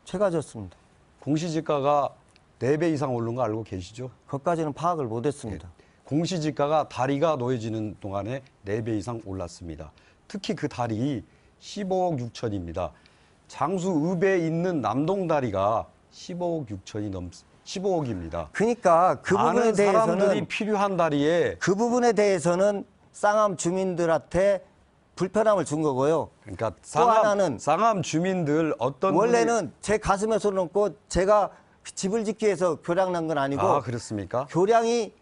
제가 졌습니다. 공시지가가 4배 이상 오른 거 알고 계시죠? 그것까지는 파악을 못했습니다. 공시지가가 다리가 놓여지는 동안에 4배 이상 올랐습니다. 특히 그 다리 15억 6천입니다. 장수읍에 있는 남동다리가 15억 6천이 15억입니다. 그러니까 그 부분에 많은 사람들이 대해서는 필요한 다리에 그 부분에 대해서는 쌍암 주민들한테 불편함을 준 거고요. 그러니까 하나는 쌍암 주민들 어떤 원래는 제 가슴에 손을 얹고 제가 집을 짓기 위해서 교량 난 건 아니고 그렇습니까? 교량이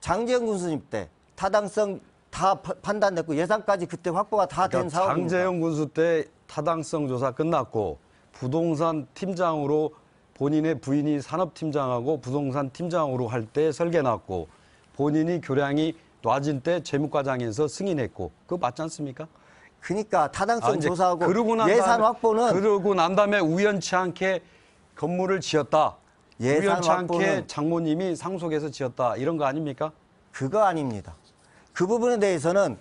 장재영 군수님 때 타당성 다 판단됐고 예산까지 그때 확보가 다 된 사업입니다. 장재영 군수 때 타당성 조사 끝났고 부동산 팀장으로 본인의 부인이 산업팀장하고 부동산 팀장으로 할 때 설계 났고 본인이 교량이 놔진 때 재무과장에서 승인했고 그거 맞지 않습니까? 그러니까 타당성 이제 조사하고 그러고 난 예산 다음에, 확보는 그러고 난 다음에 우연치 않게 건물을 지었다. 예산 우연치 않게 확보는 장모님이 상속해서 지었다. 이런 거 아닙니까? 그거 아닙니다. 그 부분에 대해서는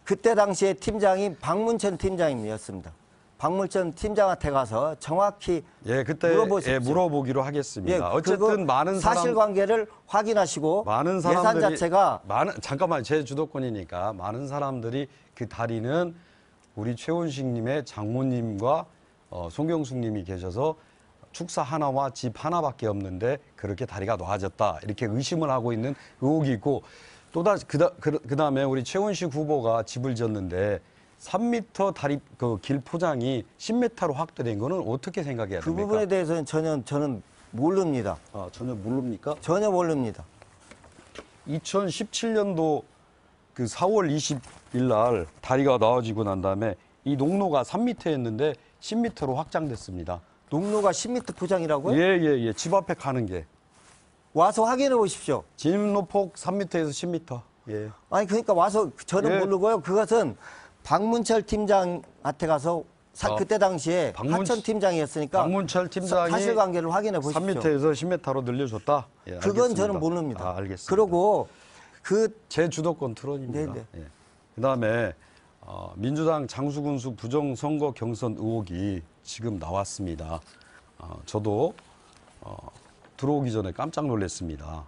그때 당시에 팀장이 박문천 팀장이었습니다. 박문천 팀장한테 가서 정확히 그때 물어보십시오. 물어보기로 하겠습니다. 그리고 어쨌든 많은 사람 사실관계를 확인하시고 많은 사람들이 예산 자체가 잠깐만 제 주도권이니까 많은 사람들이 그 다리는 우리 최훈식님의 장모님과 송경숙님이 계셔서 축사 하나와 집 하나밖에 없는데 그렇게 다리가 놓아졌다 이렇게 의심을 하고 있는 의혹이 있고 또다시 그다음에 우리 최훈식 후보가 집을 지었는데 3m 다리 길 포장이 10m로 확대된 거는 어떻게 생각해야 그 됩니까? 부분에 대해서는 전혀 저는 모릅니다. 전혀 모릅니까? 전혀 모릅니다. 2017년도 그 4월 20일 날 다리가 나와지고 난 다음에 이 농로가 3m였는데 10m로 확장됐습니다. 농로가 10m 포장이라고요? 예. 집 앞에 가는 게. 와서 확인해 보십시오. 진입로폭 3m에서 10m. 예. 아니 그러니까 와서 저는 예. 모르고요. 그것은 박문철 팀장한테 가서 그때 당시에 하천 팀장이었으니까 박문철 팀장이 사실관계를 확인해 보십시오. 3m에서 10m로 늘려줬다. 예, 그건 알겠습니다. 저는 모릅니다. 알겠습니다. 그리고 제 주도권 토론입니다. 네네. 예. 그다음에 민주당 장수군수 부정선거 경선 의혹이 지금 나왔습니다. 저도 들어오기 전에 깜짝 놀랐습니다.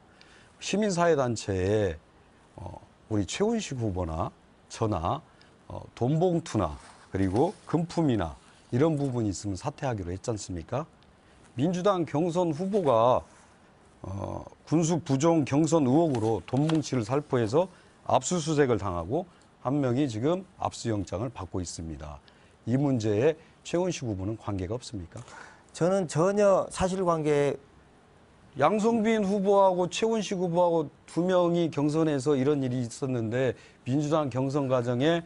시민사회단체에 우리 최훈식 후보나 저나 돈봉투나 그리고 금품이나 이런 부분이 있으면 사퇴하기로 했지 않습니까? 민주당 경선 후보가 군수 부정 경선 의혹으로 돈 뭉치를 살포해서 압수수색을 당하고 한 명이 지금 압수영장을 받고 있습니다. 이 문제에 최훈식 후보는 관계가 없습니까? 저는 전혀 사실관계 양성빈 후보하고 최훈식 후보하고 두 명이 경선에서 이런 일이 있었는데 민주당 경선 과정에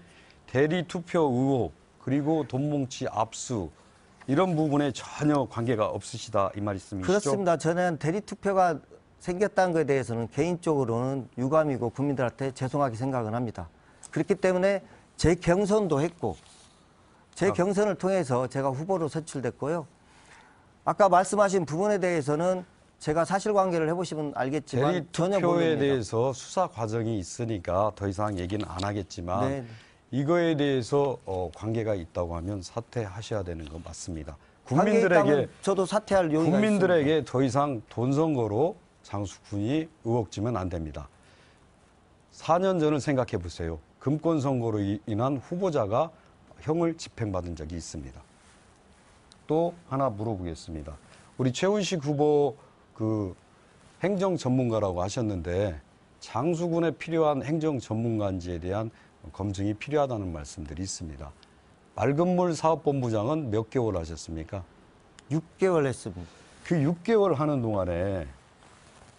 대리 투표 의혹 그리고 돈 뭉치 압수 이런 부분에 전혀 관계가 없으시다 이 말씀이시죠? 그렇습니다. 저는 대리 투표가 생겼다는 것에 대해서는 개인적으로는 유감이고 국민들한테 죄송하게 생각을 합니다. 그렇기 때문에 제 경선도 했고 제 경선을 통해서 제가 후보로 선출됐고요. 아까 말씀하신 부분에 대해서는 제가 사실관계를 해보시면 알겠지만 전혀 대리투표에 모릅니다. 대해서 수사 과정이 있으니까 더 이상 얘기는 안 하겠지만 네. 이거에 대해서 관계가 있다고 하면 사퇴하셔야 되는 거 맞습니다. 관계 있다면 저도 사퇴할 용의가 국민들에게 있습니다. 더 이상 돈 선거로 장수군이 의혹지면 안 됩니다. 4년 전을 생각해 보세요. 금권 선거로 인한 후보자가 형을 집행받은 적이 있습니다. 또 하나 물어보겠습니다. 우리 최훈식 후보 그 행정 전문가라고 하셨는데 장수군에 필요한 행정 전문가인지에 대한 검증이 필요하다는 말씀들이 있습니다. 맑은물 사업본부장은 몇 개월 하셨습니까? 6개월 했습니다. 그 6개월 하는 동안에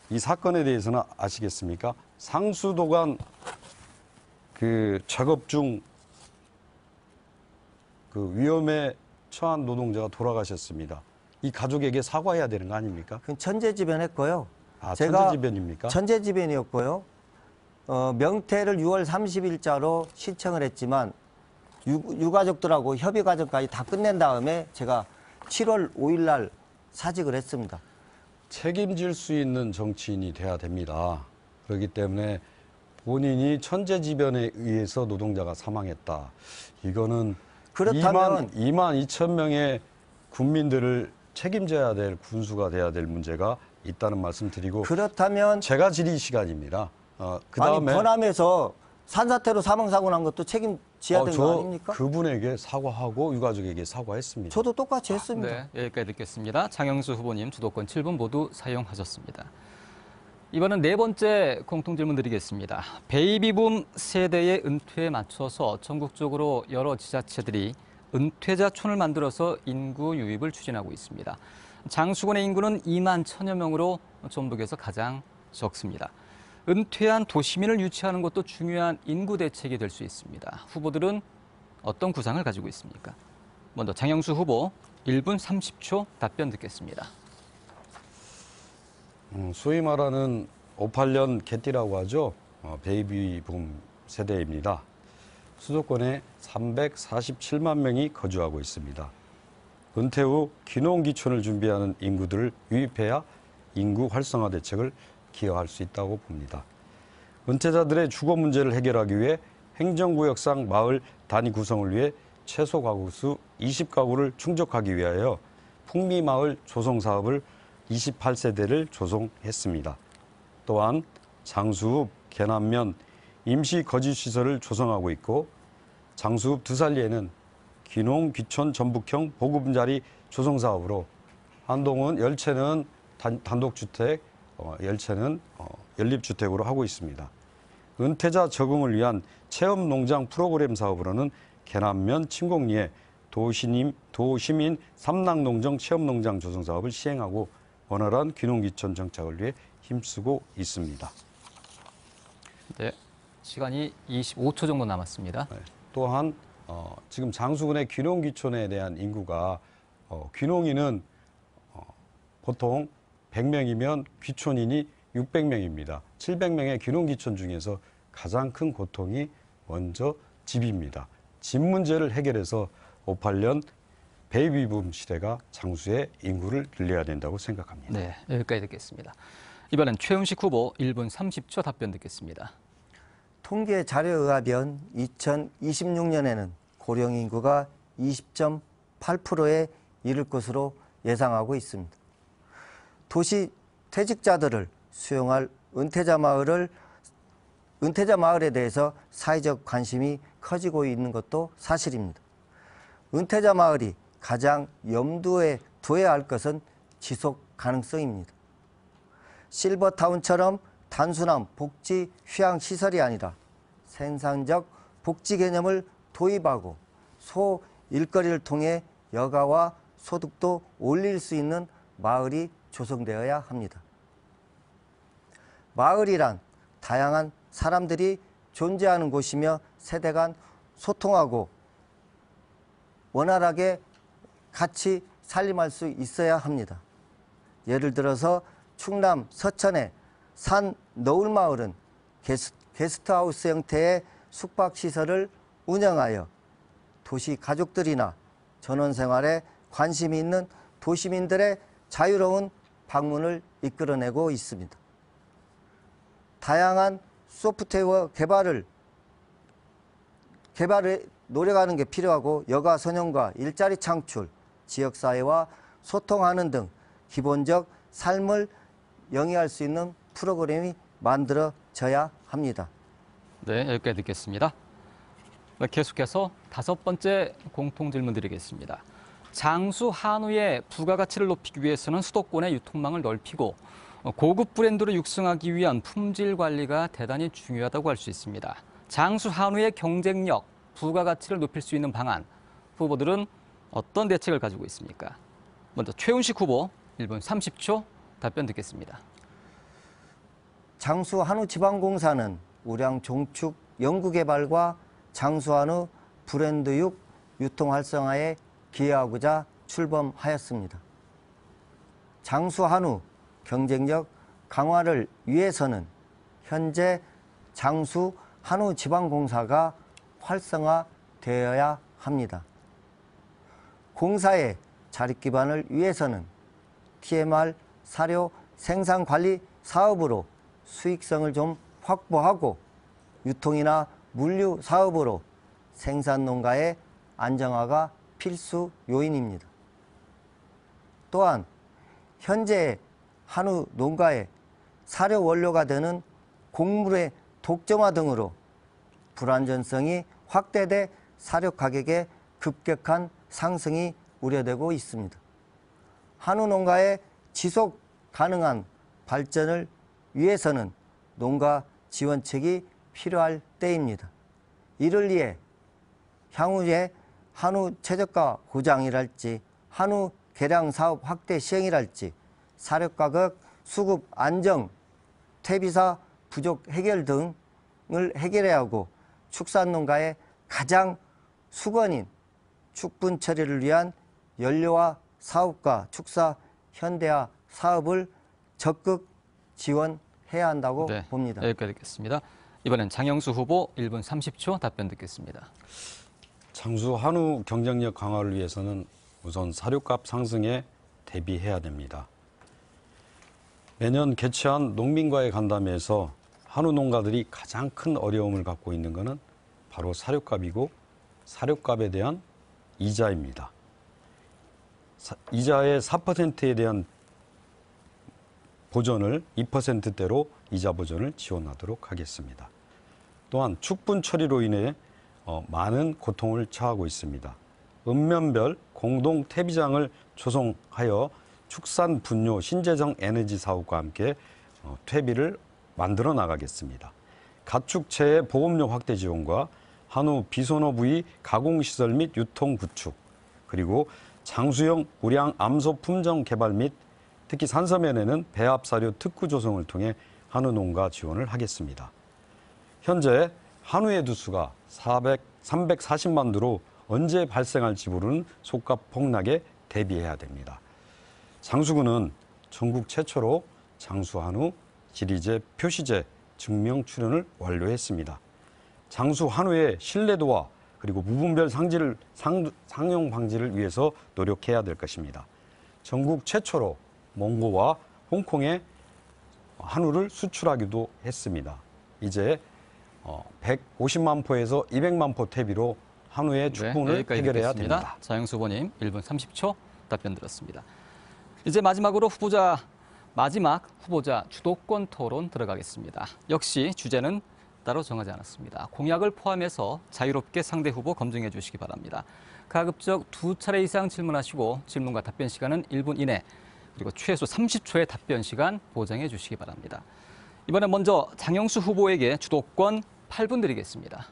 이 사건에 대해서는 아시겠습니까? 상수도관 그 작업 중 그 위험에 처한 노동자가 돌아가셨습니다. 이 가족에게 사과해야 되는 거 아닙니까? 그건 천재지변했고요. 천재지변입니까? 천재지변이었고요. 명태를 6월 30일자로 신청을 했지만 유가족들하고 협의 과정까지 다 끝낸 다음에 제가 7월 5일 날 사직을 했습니다. 책임질 수 있는 정치인이 돼야 됩니다. 그렇기 때문에 본인이 천재지변에 의해서 노동자가 사망했다. 이거는 그렇다면 2만 2천 명의 국민들을 책임져야 될 군수가 돼야 될 문제가 있다는 말씀 드리고 그렇다면 제가 질의 시간입니다. 그다음에 아니 번암에서 산사태로 사망사고 난 것도 책임져야 되는 거 아닙니까? 그분에게 사과하고 유가족에게 사과했습니다. 저도 똑같이 했습니다. 네, 여기까지 듣겠습니다. 장영수 후보님 주도권 7분 모두 사용하셨습니다. 이번은 네 번째 공통질문 드리겠습니다. 베이비붐 세대의 은퇴에 맞춰서 전국적으로 여러 지자체들이 은퇴자촌을 만들어서 인구 유입을 추진하고 있습니다. 장수군의 인구는 2만 1천여 명으로 전북에서 가장 적습니다. 은퇴한 도시민을 유치하는 것도 중요한 인구 대책이 될 수 있습니다. 후보들은 어떤 구상을 가지고 있습니까? 먼저 장영수 후보 1분 30초 답변 듣겠습니다. 소위 말하는 58년 개띠라고 하죠. 베이비붐 세대입니다. 수도권에 347만 명이 거주하고 있습니다. 은퇴 후 귀농귀촌을 준비하는 인구들을 유입해야 인구 활성화 대책을 기여할 수 있다고 봅니다. 은퇴자들의 주거 문제를 해결하기 위해 행정구역상 마을 단위 구성을 위해 최소 가구 수 20가구를 충족하기 위하여 풍미마을 조성 사업을 28세대를 조성했습니다. 또한 장수읍, 계남면 임시 거주시설을 조성하고 있고 장수읍 두살리에는 귀농, 귀촌, 전북형 보금자리 조성 사업으로 한동은 열채는 단독주택, 열채는 연립주택으로 하고 있습니다. 은퇴자 적응을 위한 체험농장 프로그램 사업으로는 계남면 침곡리에 도시민 삼락농정 체험농장 조성 사업을 시행하고 원활한 귀농귀촌 정착을 위해 힘쓰고 있습니다. 네, 시간이 25초 정도 남았습니다. 네, 또한 지금 장수군의 귀농귀촌에 대한 인구가 귀농인은 보통 100명이면 귀촌인이 600명입니다. 700명의 귀농귀촌 중에서 가장 큰 고통이 먼저 집입니다. 집 문제를 해결해서 58년 베이비붐 시대가 장수의 인구를 늘려야 된다고 생각합니다. 네, 여기까지 듣겠습니다. 이번엔 최훈식 후보 1분 30초 답변 듣겠습니다. 통계 자료에 의하면 2026년에는 고령 인구가 20.8%에 이를 것으로 예상하고 있습니다. 도시 퇴직자들을 수용할 은퇴자 마을에 대해서 사회적 관심이 커지고 있는 것도 사실입니다. 은퇴자 마을이 가장 염두에 둬야 할 것은 지속 가능성입니다. 실버타운처럼 단순한 복지 휴양 시설이 아니라 생산적 복지 개념을 도입하고 소일거리를 통해 여가와 소득도 올릴 수 있는 마을이 조성되어야 합니다. 마을이란 다양한 사람들이 존재하는 곳이며 세대 간 소통하고 원활하게 같이 살림할 수 있어야 합니다. 예를 들어서 충남 서천의 산 너울마을은 게스트하우스 형태의 숙박시설을 운영하여 도시 가족들이나 전원생활에 관심이 있는 도시민들의 자유로운 방문을 이끌어내고 있습니다. 다양한 소프트웨어 개발에 노력하는 게 필요하고 여가 선용과 일자리 창출, 지역사회와 소통하는 등 기본적 삶을 영위할 수 있는 프로그램이 만들어져야 합니다. 네, 여기까지 듣겠습니다. 계속해서 5번째 공통 질문 드리겠습니다. 장수 한우의 부가가치를 높이기 위해서는 수도권의 유통망을 넓히고 고급 브랜드로 육성하기 위한 품질 관리가 대단히 중요하다고 할 수 있습니다. 장수 한우의 경쟁력, 부가가치를 높일 수 있는 방안, 후보들은 어떤 대책을 가지고 있습니까? 먼저 최훈식 후보 1분 30초 답변 듣겠습니다. 장수한우지방공사는 우량 종축 연구개발과 장수한우 브랜드육 유통 활성화에 기여하고자 출범하였습니다. 장수한우 경쟁력 강화를 위해서는 현재 장수한우지방공사가 활성화되어야 합니다. 공사의 자립 기반을 위해서는 TMR 사료 생산관리 사업으로 수익성을 좀 확보하고 유통이나 물류 사업으로 생산 농가의 안정화가 필수 요인입니다. 또한 현재 한우 농가의 사료 원료가 되는 곡물의 독점화 등으로 불안전성이 확대돼 사료 가격의 급격한 상승이 우려되고 있습니다. 한우 농가의 지속 가능한 발전을 위해서는 농가 지원책이 필요할 때입니다. 이를 위해 향후에 한우 최저가 보장이랄지 한우 개량 사업 확대 시행이랄지 사료가격 수급 안정, 퇴비사 부족 해결 등을 해결해야 하고 축산농가의 가장 수건인 축분 처리를 위한 연료화 사업과 축사 현대화 사업을 적극 지원해야 한다고 봅니다. 여기까지 듣겠습니다. 이번엔 장영수 후보 1분 30초 답변 듣겠습니다. 장수 한우 경쟁력 강화를 위해서는 우선 사료값 상승에 대비해야 됩니다. 매년 개최한 농민과의 간담회에서 한우 농가들이 가장 큰 어려움을 갖고 있는 것은 바로 사료값이고 사료값에 대한 이자입니다. 이자의 4%에 대한 보전을 2%대로 이자 보전을 지원하도록 하겠습니다. 또한 축분 처리로 인해 많은 고통을 처하고 있습니다. 읍면별 공동 퇴비장을 조성하여 축산 분뇨 신재생 에너지 사업과 함께 퇴비를 만들어 나가겠습니다. 가축체의 보험료 확대 지원과 한우 비소노 부위 가공시설 및 유통 구축, 그리고 장수형 우량 암소 품종 개발 및 특히 산서면에는 배합사료 특구 조성을 통해 한우 농가 지원을 하겠습니다. 현재 한우의 두수가 340만 두로 언제 발생할지 모르는 속값 폭락에 대비해야 됩니다. 장수군은 전국 최초로 장수한우 지리제 표시제 증명 출원을 완료했습니다. 장수한우의 신뢰도와 그리고 무분별 상용 방지를 위해서 노력해야 될 것입니다. 전국 최초로 몽고와 홍콩에 한우를 수출하기도 했습니다. 이제 150만 포에서 200만 포 퇴비로 한우의 축분을 해결해야 됩니다. 자영수 후보님 1분 30초 답변 들었습니다. 이제 마지막 후보자 주도권 토론 들어가겠습니다. 역시 주제는 따로 정하지 않았습니다. 공약을 포함해서 자유롭게 상대 후보 검증해 주시기 바랍니다. 가급적 2차례 이상 질문하시고 질문과 답변 시간은 1분 이내, 그리고 최소 30초의 답변 시간 보장해 주시기 바랍니다. 이번엔 먼저 장영수 후보에게 주도권 8분 드리겠습니다.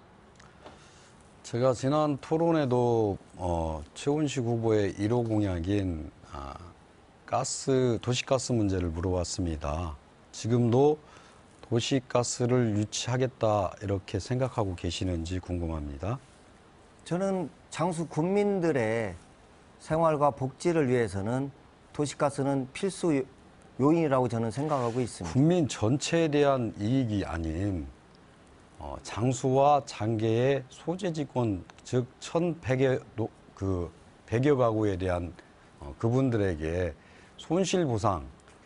제가 지난 토론에도 최훈식 후보의 1호 공약인 도시가스 문제를 물어봤습니다. 지금도 도시가스를 유치하겠다 이렇게 생각하고 계시는지 궁금합니다. 저는 장수 군민들의 생활과 복지를 위해서는 도시가스는 필수 요인이라고 저는 생각하고 있습니다. 국민 전체에 대한 이익이 아닌 장수와 장계의 소재지권, 즉 1,100여 가구에 대한 그분들에게 손실보상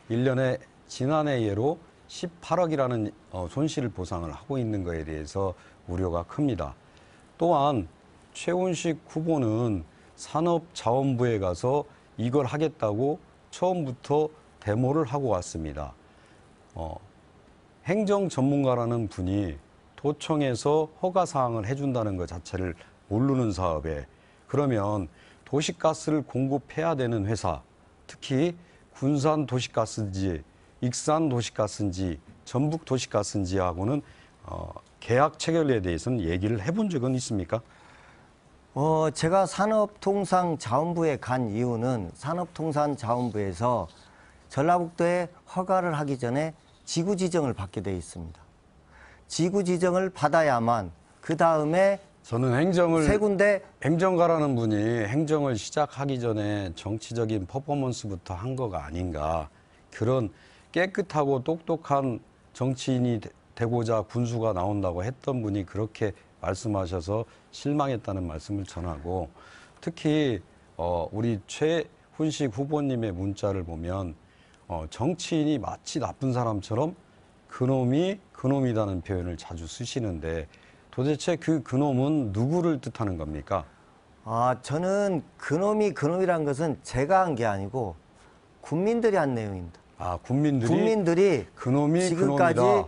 1년에 지난해 예로 18억이라는 손실 보상을 하고 있는 것에 대해서 우려가 큽니다. 또한 최훈식 후보는 산업자원부에 가서 이걸 하겠다고 처음부터 데모를 하고 왔습니다. 행정 전문가라는 분이 도청에서 허가사항을 해준다는 것 자체를 모르는 사업에, 그러면 도시가스를 공급해야 되는 회사, 특히 군산 도시가스인지 익산 도시가스인지 전북 도시가스인지하고는 계약 체결에 대해서는 얘기를 해본 적은 있습니까? 제가 산업통상자원부에 간 이유는 산업통상자원부에서 전라북도에 허가를 하기 전에 지구 지정을 받게 돼 있습니다. 지구 지정을 받아야만 그 다음에 저는 세 군데 행정가라는 분이 행정을 시작하기 전에 정치적인 퍼포먼스부터 한 거가 아닌가, 그런 깨끗하고 똑똑한 정치인이 되고자 군수가 나온다고 했던 분이 그렇게 말씀하셔서 실망했다는 말씀을 전하고, 특히 우리 최훈식 후보님의 문자를 보면 정치인이 마치 나쁜 사람처럼 그놈이다는 표현을 자주 쓰시는데, 도대체 그놈은 누구를 뜻하는 겁니까? 저는 그놈이라는 것은 제가 한 게 아니고 국민들이 한 내용입니다. 국민들이 지금까지 그놈이다.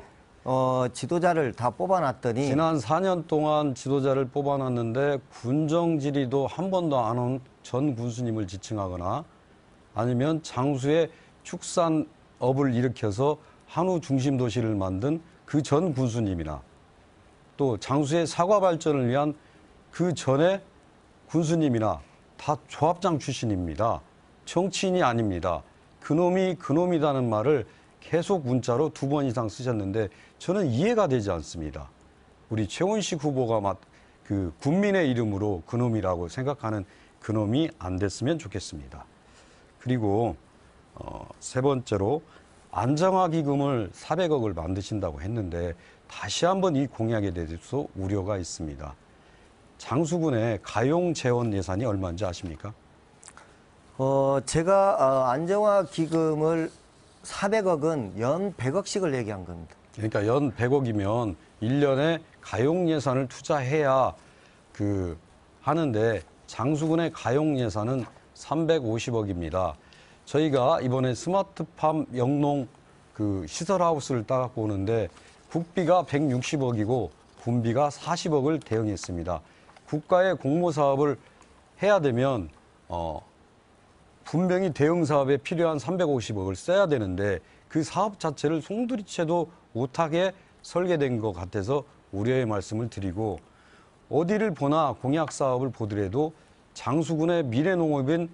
지도자를 다 뽑아놨더니 지난 4년 동안 지도자를 뽑아놨는데 군정지리도 한 번도 안 온 전 군수님을 지칭하거나, 아니면 장수의 축산업을 일으켜서 한우 중심 도시를 만든 그 전 군수님이나, 또 장수의 사과 발전을 위한 그 전에 군수님이나 다 조합장 출신입니다. 정치인이 아닙니다. 그놈이다는 말을 계속 문자로 2번 이상 쓰셨는데 저는 이해가 되지 않습니다. 우리 최훈식 후보가 그 국민의 이름으로 그놈이라고 생각하는 그놈이 안 됐으면 좋겠습니다. 그리고 세 번째로 안정화기금을 400억을 만드신다고 했는데 다시 한번 이 공약에 대해서 우려가 있습니다. 장수군의 가용 재원 예산이 얼마인지 아십니까? 제가 안정화기금을 400억은 연 100억씩을 얘기한 겁니다. 그러니까 연 100억이면 1년에 가용 예산을 투자해야 하는데 장수군의 가용 예산은 350억입니다. 저희가 이번에 스마트팜 영농 시설하우스를 따갖고 오는데 국비가 160억이고 군비가 40억을 대응했습니다. 국가의 공모사업을 해야 되면 분명히 대응사업에 필요한 350억을 써야 되는데 그 사업 자체를 송두리째도 못하게 설계된 것 같아서 우려의 말씀을 드리고, 어디를 보나 공약 사업을 보더라도 장수군의 미래 농업인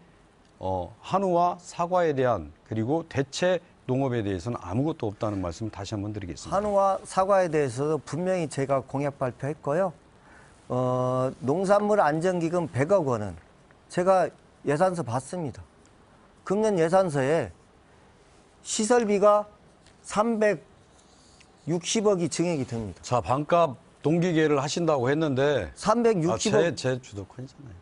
한우와 사과에 대한 그리고 대체 농업에 대해서는 아무것도 없다는 말씀 다시 한번 드리겠습니다. 한우와 사과에 대해서도 분명히 제가 공약 발표했고요. 농산물 안정기금 100억 원은 제가 예산서 봤습니다. 금년 예산서에 시설비가 360억이 증액이 됩니다. 자, 반값 농기계를 하신다고 했는데 360억. 제 주도권이잖아요.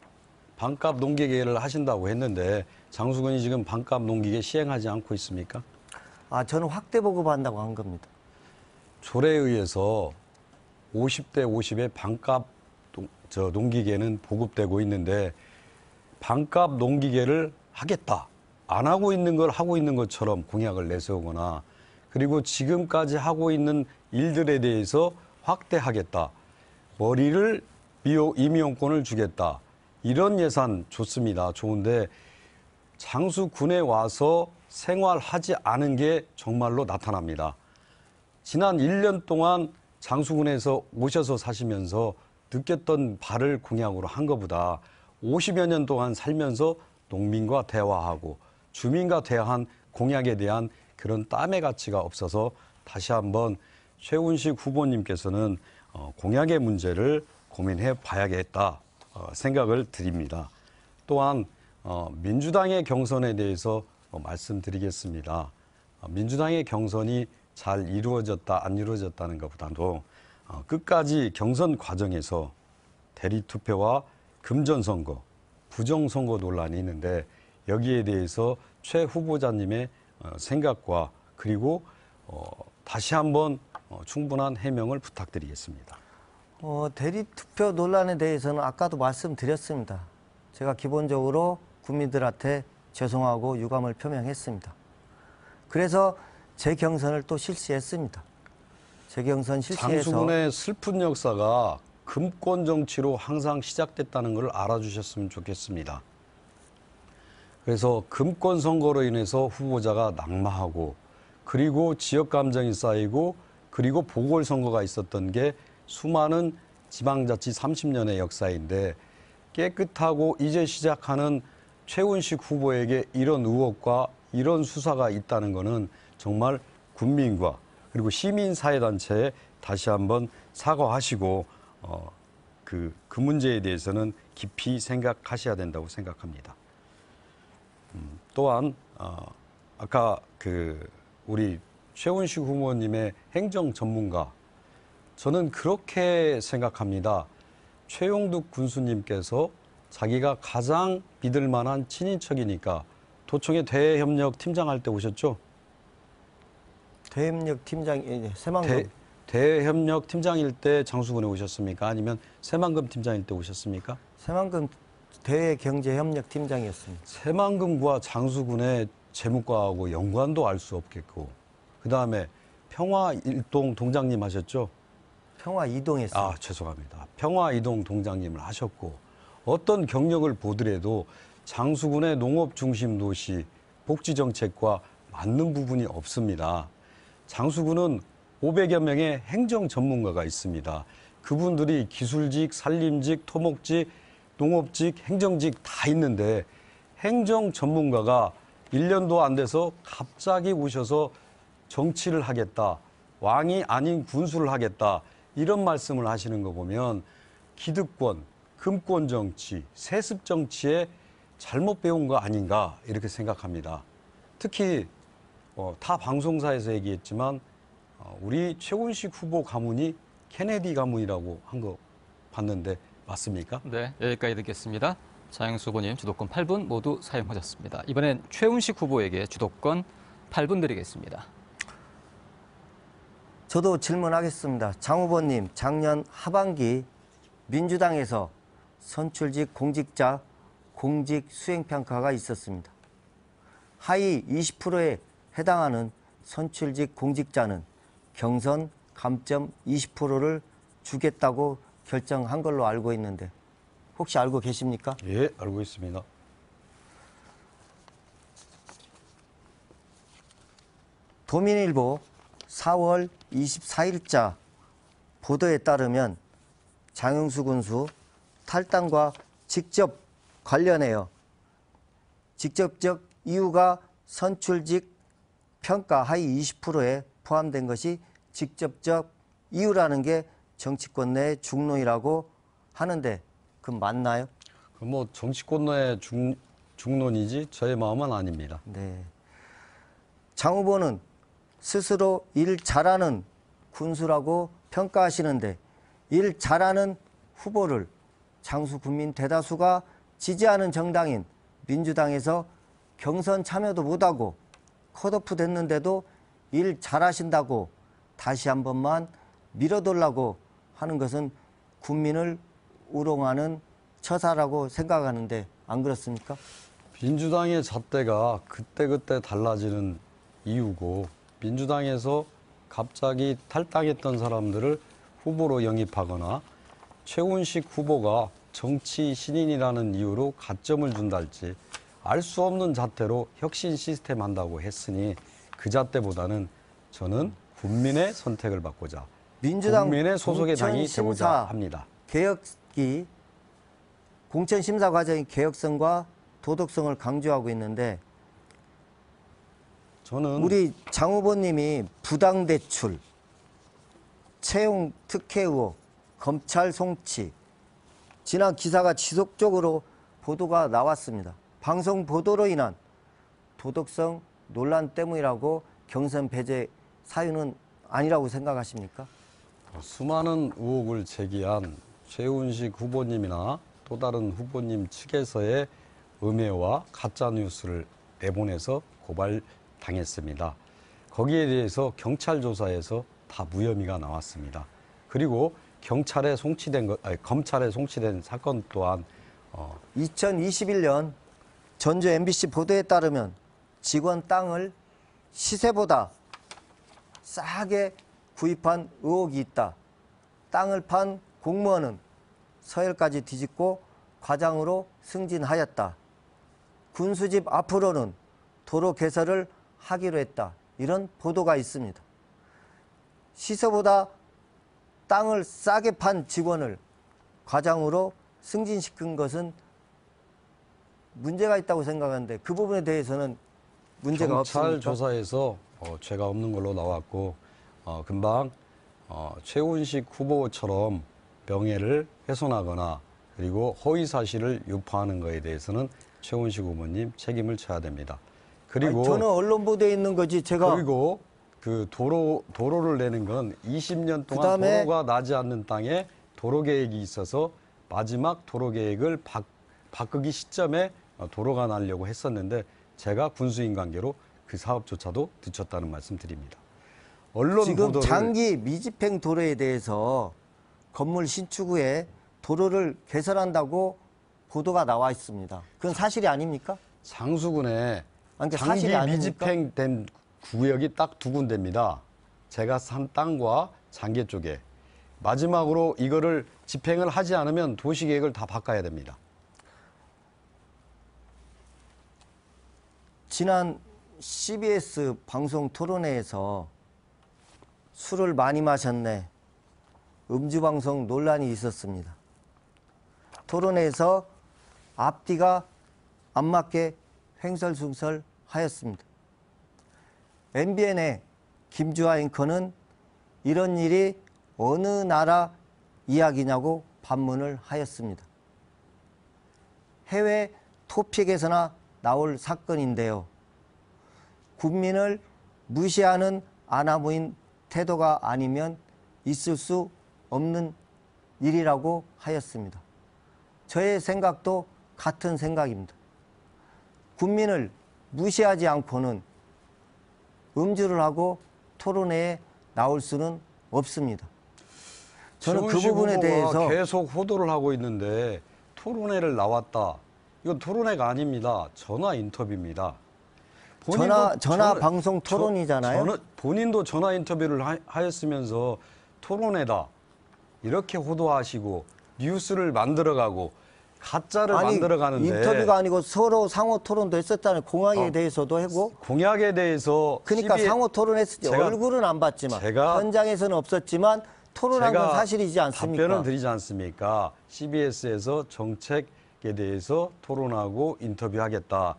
반값 농기계를 하신다고 했는데 장수군이 지금 반값 농기계 시행하지 않고 있습니까? 저는 확대 보급한다고 한 겁니다. 조례에 의해서 50대 50의 반값 농기계는 보급되고 있는데 반값 농기계를 하겠다. 안 하고 있는 걸 하고 있는 것처럼 공약을 내세우거나 그리고 지금까지 하고 있는 일들에 대해서 확대하겠다. 머리를 임의용권을 주겠다. 이런 예산 좋습니다. 좋은데 장수군에 와서 생활하지 않은 게 정말로 나타납니다. 지난 1년 동안 장수군에서 오셔서 사시면서 느꼈던 바를 공약으로 한 것보다 50여 년 동안 살면서 농민과 대화하고 주민과 대화한 공약에 대한 그런 땀의 가치가 없어서 다시 한번 최훈식 후보님께서는 공약의 문제를 고민해 봐야겠다 생각을 드립니다. 또한 민주당의 경선에 대해서 말씀드리겠습니다. 민주당의 경선이 잘 이루어졌다 안 이루어졌다는 것보다도 끝까지 경선 과정에서 대리투표와 금전선거, 부정선거 논란이 있는데 여기에 대해서 최 후보자님의 생각과 그리고 다시 한번 충분한 해명을 부탁드리겠습니다. 대리투표 논란에 대해서는 아까도 말씀드렸습니다. 제가 기본적으로 국민들한테 죄송하고 유감을 표명했습니다. 그래서 재경선을 또 실시했습니다. 재경선 실시해서 장수군의 슬픈 역사가 금권 정치로 항상 시작됐다는 걸 알아주셨으면 좋겠습니다. 그래서 금권 선거로 인해서 후보자가 낙마하고 그리고 지역 감정이 쌓이고 그리고 보궐선거가 있었던 게 수많은 지방자치 30년의 역사인데 깨끗하고 이제 시작하는 최훈식 후보에게 이런 의혹과 이런 수사가 있다는 것은 정말 국민과 그리고 시민사회단체에 다시 한번 사과하시고 그 문제에 대해서는 깊이 생각하셔야 된다고 생각합니다. 또한 아까 우리 최훈식 후보님의 행정 전문가 저는 그렇게 생각합니다. 최용득 군수님께서 자기가 가장 믿을 만한 친인척이니까 도청의 대협력 팀장할 때 오셨죠? 대협력 팀장 새만금 대협력 팀장일 때 장수군에 오셨습니까? 아니면 새만금 팀장일 때 오셨습니까? 새만금 대외경제협력 팀장이었습니다. 새만금과 장수군의 재무과하고 연관도 알 수 없겠고 그다음에 평화일동 동장님 하셨죠? 평화이동했습니다. 죄송합니다. 평화이동 동장님을 하셨고 어떤 경력을 보더라도 장수군의 농업 중심 도시 복지정책과 맞는 부분이 없습니다. 장수군은 500여 명의 행정 전문가가 있습니다. 그분들이 기술직, 산림직, 토목직, 농업직, 행정직 다 있는데 행정 전문가가 1년도 안 돼서 갑자기 오셔서 정치를 하겠다, 왕이 아닌 군수를 하겠다 이런 말씀을 하시는 거 보면 기득권, 금권 정치, 세습 정치에 잘못 배운 거 아닌가 이렇게 생각합니다. 특히 타 방송사에서 얘기했지만 우리 최훈식 후보 가문이 케네디 가문이라고 한 거 봤는데 맞습니까? 네, 여기까지 듣겠습니다. 장영수 후보님 주도권 8분 모두 사용하셨습니다. 이번엔 최훈식 후보에게 주도권 8분 드리겠습니다. 저도 질문하겠습니다. 장 후보님, 작년 하반기 민주당에서 선출직 공직자 공직 수행평가가 있었습니다. 하위 20%에 해당하는 선출직 공직자는 경선 감점 20%를 주겠다고 결정한 걸로 알고 있는데 혹시 알고 계십니까? 예, 알고 있습니다. 도민일보 4월 24일자 보도에 따르면 장영수 군수 탈당과 직접 관련해요. 직접적 이유가 선출직 평가 하위 20%에 포함된 것이 직접적 이유라는 게 정치권 내 중론이라고 하는데 그건 맞나요? 뭐 정치권 내 중론이지 저의 마음은 아닙니다. 네. 장 후보는 스스로 일 잘하는 군수라고 평가하시는데 일 잘하는 후보를 장수 국민 대다수가 지지하는 정당인 민주당에서 경선 참여도 못하고 컷오프 됐는데도 일 잘하신다고 다시 한 번만 밀어달라고 하는 것은 국민을 우롱하는 처사라고 생각하는데 안 그렇습니까? 민주당의 잣대가 그때그때 달라지는 이유고 민주당에서 갑자기 탈당했던 사람들을 후보로 영입하거나 최훈식 후보가 정치 신인이라는 이유로 가점을 준달지 알 수 없는 잣대로 혁신 시스템 한다고 했으니 그 잣대보다는 저는 국민의 선택을 받고자 민주당 국민의 소속의 당이 되고자 공천심사 합니다. 개혁이 공천심사 과정의 개혁성과 도덕성을 강조하고 있는데 저는 우리 장 후보님이 부당대출, 채용 특혜 의혹, 검찰 송치, 지난 기사가 지속적으로 보도가 나왔습니다. 방송 보도로 인한 도덕성 논란 때문이라고 경선 배제 사유는 아니라고 생각하십니까? 수많은 의혹을 제기한 최훈식 후보님이나 또 다른 후보님 측에서의 음해와 가짜 뉴스를 내보내서 고발당했습니다. 거기에 대해서 경찰 조사에서 다 무혐의가 나왔습니다. 그리고 검찰에 송치된 사건 또한 2021년 전주 MBC 보도에 따르면 직원 땅을 시세보다 싸게 구입한 의혹이 있다. 땅을 판 공무원은 서열까지 뒤집고 과장으로 승진하였다. 군수집 앞으로는 도로 개설을 하기로 했다. 이런 보도가 있습니다. 시세보다 땅을 싸게 판 직원을 과장으로 승진시킨 것은 문제가 있다고 생각하는데 그 부분에 대해서는 문제가 없습니까? 경찰 조사에서 죄가 없는 걸로 나왔고 금방 최훈식 후보처럼 명예를 훼손하거나 그리고 허위 사실을 유포하는 것에 대해서는 최훈식 후보님 책임을 져야 됩니다. 그리고 아니, 저는 언론 보도에 있는 거지 제가 그리고 그 도로를 내는 건 20년 동안 그다음에 도로가 나지 않는 땅에 도로 계획이 있어서 마지막 도로 계획을 바꾸기 시점에 도로가 나려고 했었는데 제가 군수인 관계로 그 사업조차도 늦췄다는 말씀 드립니다. 언론 지금 보도를 장기 미집행 도로에 대해서 건물 신축 후에 도로를 개설한다고 보도가 나와 있습니다. 그건 사실이 아닙니까? 장수군에 아니, 그러니까 장기 사실이 아닙니까? 미집행된 구역이 딱 두 군데입니다. 제가 산 땅과 장계 쪽에 마지막으로 이거를 집행을 하지 않으면 도시계획을 다 바꿔야 됩니다. 지난 CBS 방송 토론회에서 술을 많이 마셨네. 음주방송 논란이 있었습니다. 토론회에서 앞뒤가 안 맞게 횡설숭설하였습니다. MBN의 김주하 앵커는 이런 일이 어느 나라 이야기냐고 반문을 하였습니다. 해외 토픽에서나 나올 사건인데요. 국민을 무시하는 아나무인 태도가 아니면 있을 수 없는 일이라고 하였습니다. 저의 생각도 같은 생각입니다. 국민을 무시하지 않고는 음주를 하고 토론회에 나올 수는 없습니다. 저는 그 부분에 대해서 계속 호도를 하고 있는데 토론회를 나왔다. 이건 토론회가 아닙니다. 전화 인터뷰입니다. 전화 방송 토론이잖아요. 본인도 전화 인터뷰를 하였으면서 토론회다. 이렇게 호도하시고 뉴스를 만들어가고 가짜를 만들어가는데 인터뷰가 아니고 서로 상호 토론도 했었잖아요. 공약에 대해서도 하고. 공약에 대해서 그러니까 상호 토론했을 때 얼굴은 안 봤지만 현장에서는 없었지만 토론한 건 제가 사실이지 않습니까? 답변을 드리지 않습니까? CBS에서 정책에 대해서 토론하고 인터뷰하겠다.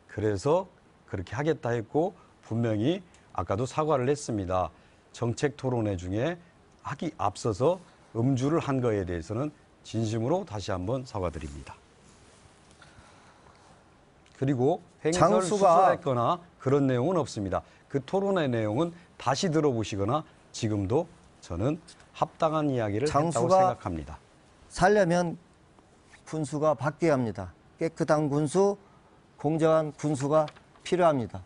그래서 그렇게 하겠다 했고 분명히 아까도 사과를 했습니다. 정책 토론회 중에 하기 앞서서 음주를 한 거에 대해서는 진심으로 다시 한번 사과드립니다. 그리고 행설 수술했거나 그런 내용은 없습니다. 그 토론회 내용은 다시 들어보시거나 지금도 저는 합당한 이야기를 했다고 생각합니다. 살려면 군수가 바뀌어야 합니다. 깨끗한 군수, 공정한 군수가 필요합니다.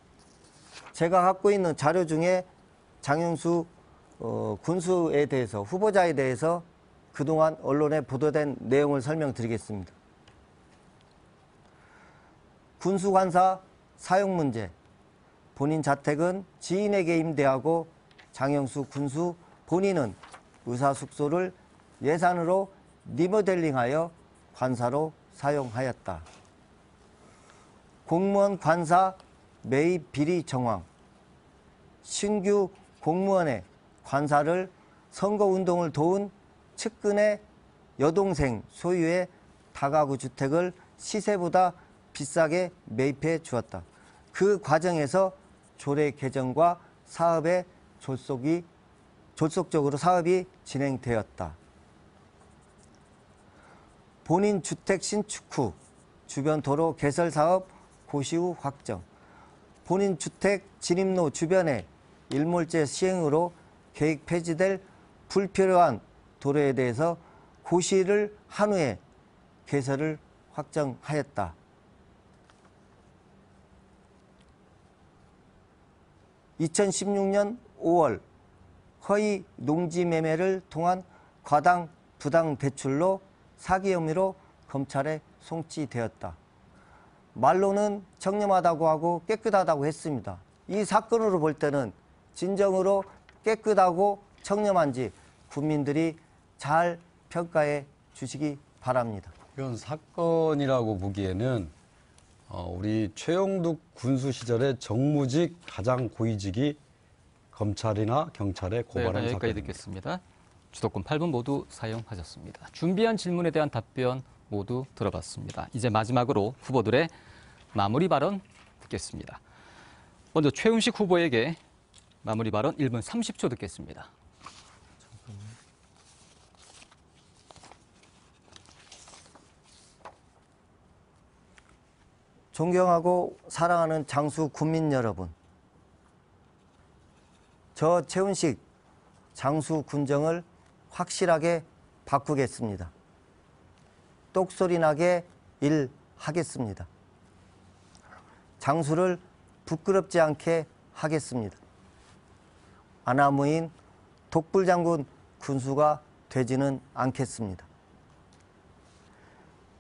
제가 갖고 있는 자료 중에 장영수 군수에 대해서, 후보자에 대해서 그동안 언론에 보도된 내용을 설명드리겠습니다. 군수관사 사용 문제. 본인 자택은 지인에게 임대하고 장영수 군수 본인은 의사숙소를 예산으로 리모델링하여 관사로 사용하였다. 공무원 관사 매입 비리 정황. 신규 공무원의 관사를 선거운동을 도운 측근의 여동생 소유의 다가구 주택을 시세보다 비싸게 매입해 주었다. 그 과정에서 조례 개정과 사업의 졸속적으로 사업이 진행되었다. 본인 주택 신축 후 주변 도로 개설 사업 고시 후 확정. 본인 주택 진입로 주변에 일몰제 시행으로 계획 폐지될 불필요한 도로에 대해서 고시를 한 후에 개설을 확정하였다. 2016년 5월 허위 농지 매매를 통한 과당 부당 대출로 사기 혐의로 검찰에 송치되었다. 말로는 청렴하다고 하고 깨끗하다고 했습니다. 이 사건으로 볼 때는 진정으로 깨끗하고 청렴한지 국민들이 잘 평가해 주시기 바랍니다. 이건 사건이라고 보기에는 우리 최영두 군수 시절에 정무직 가장 고위직이 검찰이나 경찰에 고발한 여기까지 사건입니다. 듣겠습니다. 주도권 8분 모두 사용하셨습니다. 준비한 질문에 대한 답변 모두 들어봤습니다. 이제 마지막으로 후보들의 마무리 발언 듣겠습니다. 먼저 최훈식 후보에게 마무리 발언 1분 30초 듣겠습니다. 존경하고 사랑하는 장수 군민 여러분, 저 최훈식 장수 군정을 확실하게 바꾸겠습니다. 똑소리 나게 일하겠습니다. 장수를 부끄럽지 않게 하겠습니다. 아나무인 독불장군 군수가 되지는 않겠습니다.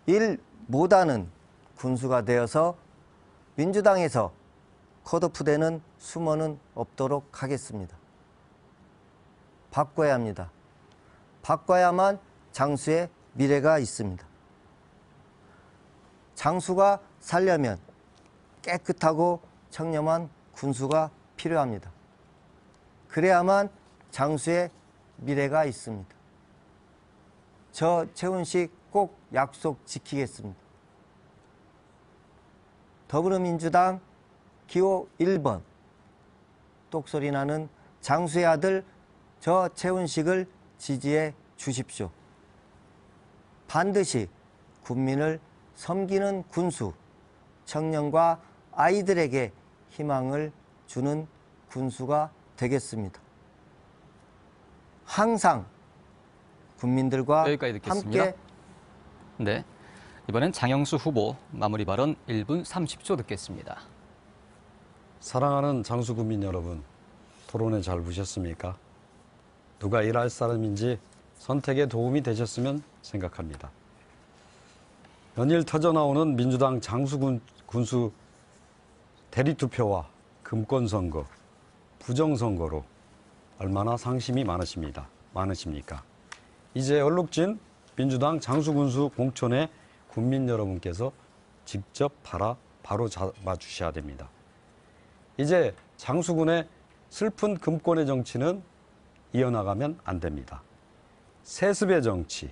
일 못하는 군수가 되어서 민주당에서 컷오프되는 수모는 없도록 하겠습니다. 바꿔야 합니다. 바꿔야만 장수의 미래가 있습니다. 장수가 살려면 깨끗하고 청렴한 군수가 필요합니다. 그래야만 장수의 미래가 있습니다. 저 최훈식 꼭 약속 지키겠습니다. 더불어민주당 기호 1번 똑소리 나는 장수의 아들 저 최훈식을 지지해 주십시오. 반드시 국민을 섬기는 군수, 청년과 아이들에게 희망을 주는 군수가 되겠습니다. 항상 국민들과 여기까지 듣겠습니다. 함께. 네, 이번엔 장영수 후보 마무리 발언 1분 30초 듣겠습니다. 사랑하는 장수 국민 여러분, 토론회 잘 보셨습니까? 누가 일할 사람인지 선택에 도움이 되셨으면 생각합니다. 연일 터져나오는 민주당 장수 군수 대리투표와 금권선거, 부정선거로 얼마나 상심이 많으십니까? 이제 얼룩진 민주당 장수 군수 공천에 국민 여러분께서 직접 바로 잡아주셔야 됩니다. 이제 장수군의 슬픈 금권의 정치는 이어나가면 안 됩니다. 세습의 정치,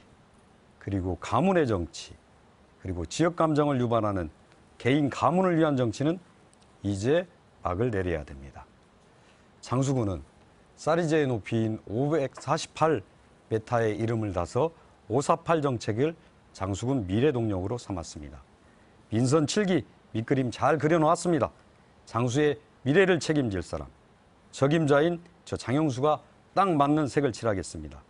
그리고 가문의 정치, 그리고 지역 감정을 유발하는 개인 가문을 위한 정치는 이제 막을 내려야 됩니다. 장수군은 사리제의 높이인 548m의 이름을 따서 548 정책을 장수군 미래동력으로 삼았습니다. 민선 7기 밑그림 잘 그려놓았습니다. 장수의 미래를 책임질 사람, 적임자인 저 장영수가 딱 맞는 색을 칠하겠습니다.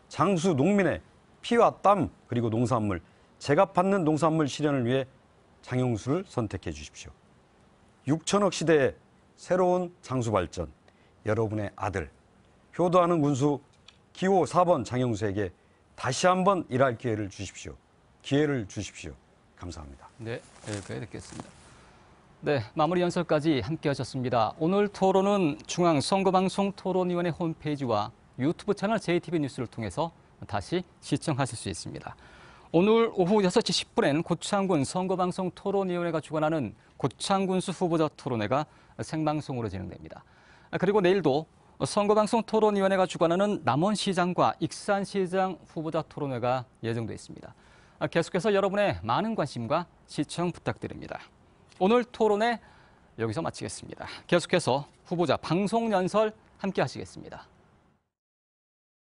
장수 농민의 피와 땀 그리고 농산물, 제가 받는 농산물 실현을 위해 장영수를 선택해 주십시오. 6천억 시대의 새로운 장수 발전, 여러분의 아들, 효도하는 군수 기호 4번 장영수에게 다시 한번 일할 기회를 주십시오. 기회를 주십시오. 감사합니다. 네, 여기까지 듣겠습니다. 네, 마무리 연설까지 함께 하셨습니다. 오늘 토론은 중앙선거방송토론위원회 홈페이지와 유튜브 채널 JTB 뉴스를 통해서 다시 시청하실 수 있습니다. 오늘 오후 6시 10분엔 고창군 선거방송토론위원회가 주관하는 고창군수 후보자 토론회가 생방송으로 진행됩니다. 그리고 내일도 선거방송토론위원회가 주관하는 남원시장과 익산시장 후보자 토론회가 예정돼 있습니다. 계속해서 여러분의 많은 관심과 시청 부탁드립니다. 오늘 토론회 여기서 마치겠습니다. 계속해서 후보자 방송 연설 함께 하시겠습니다.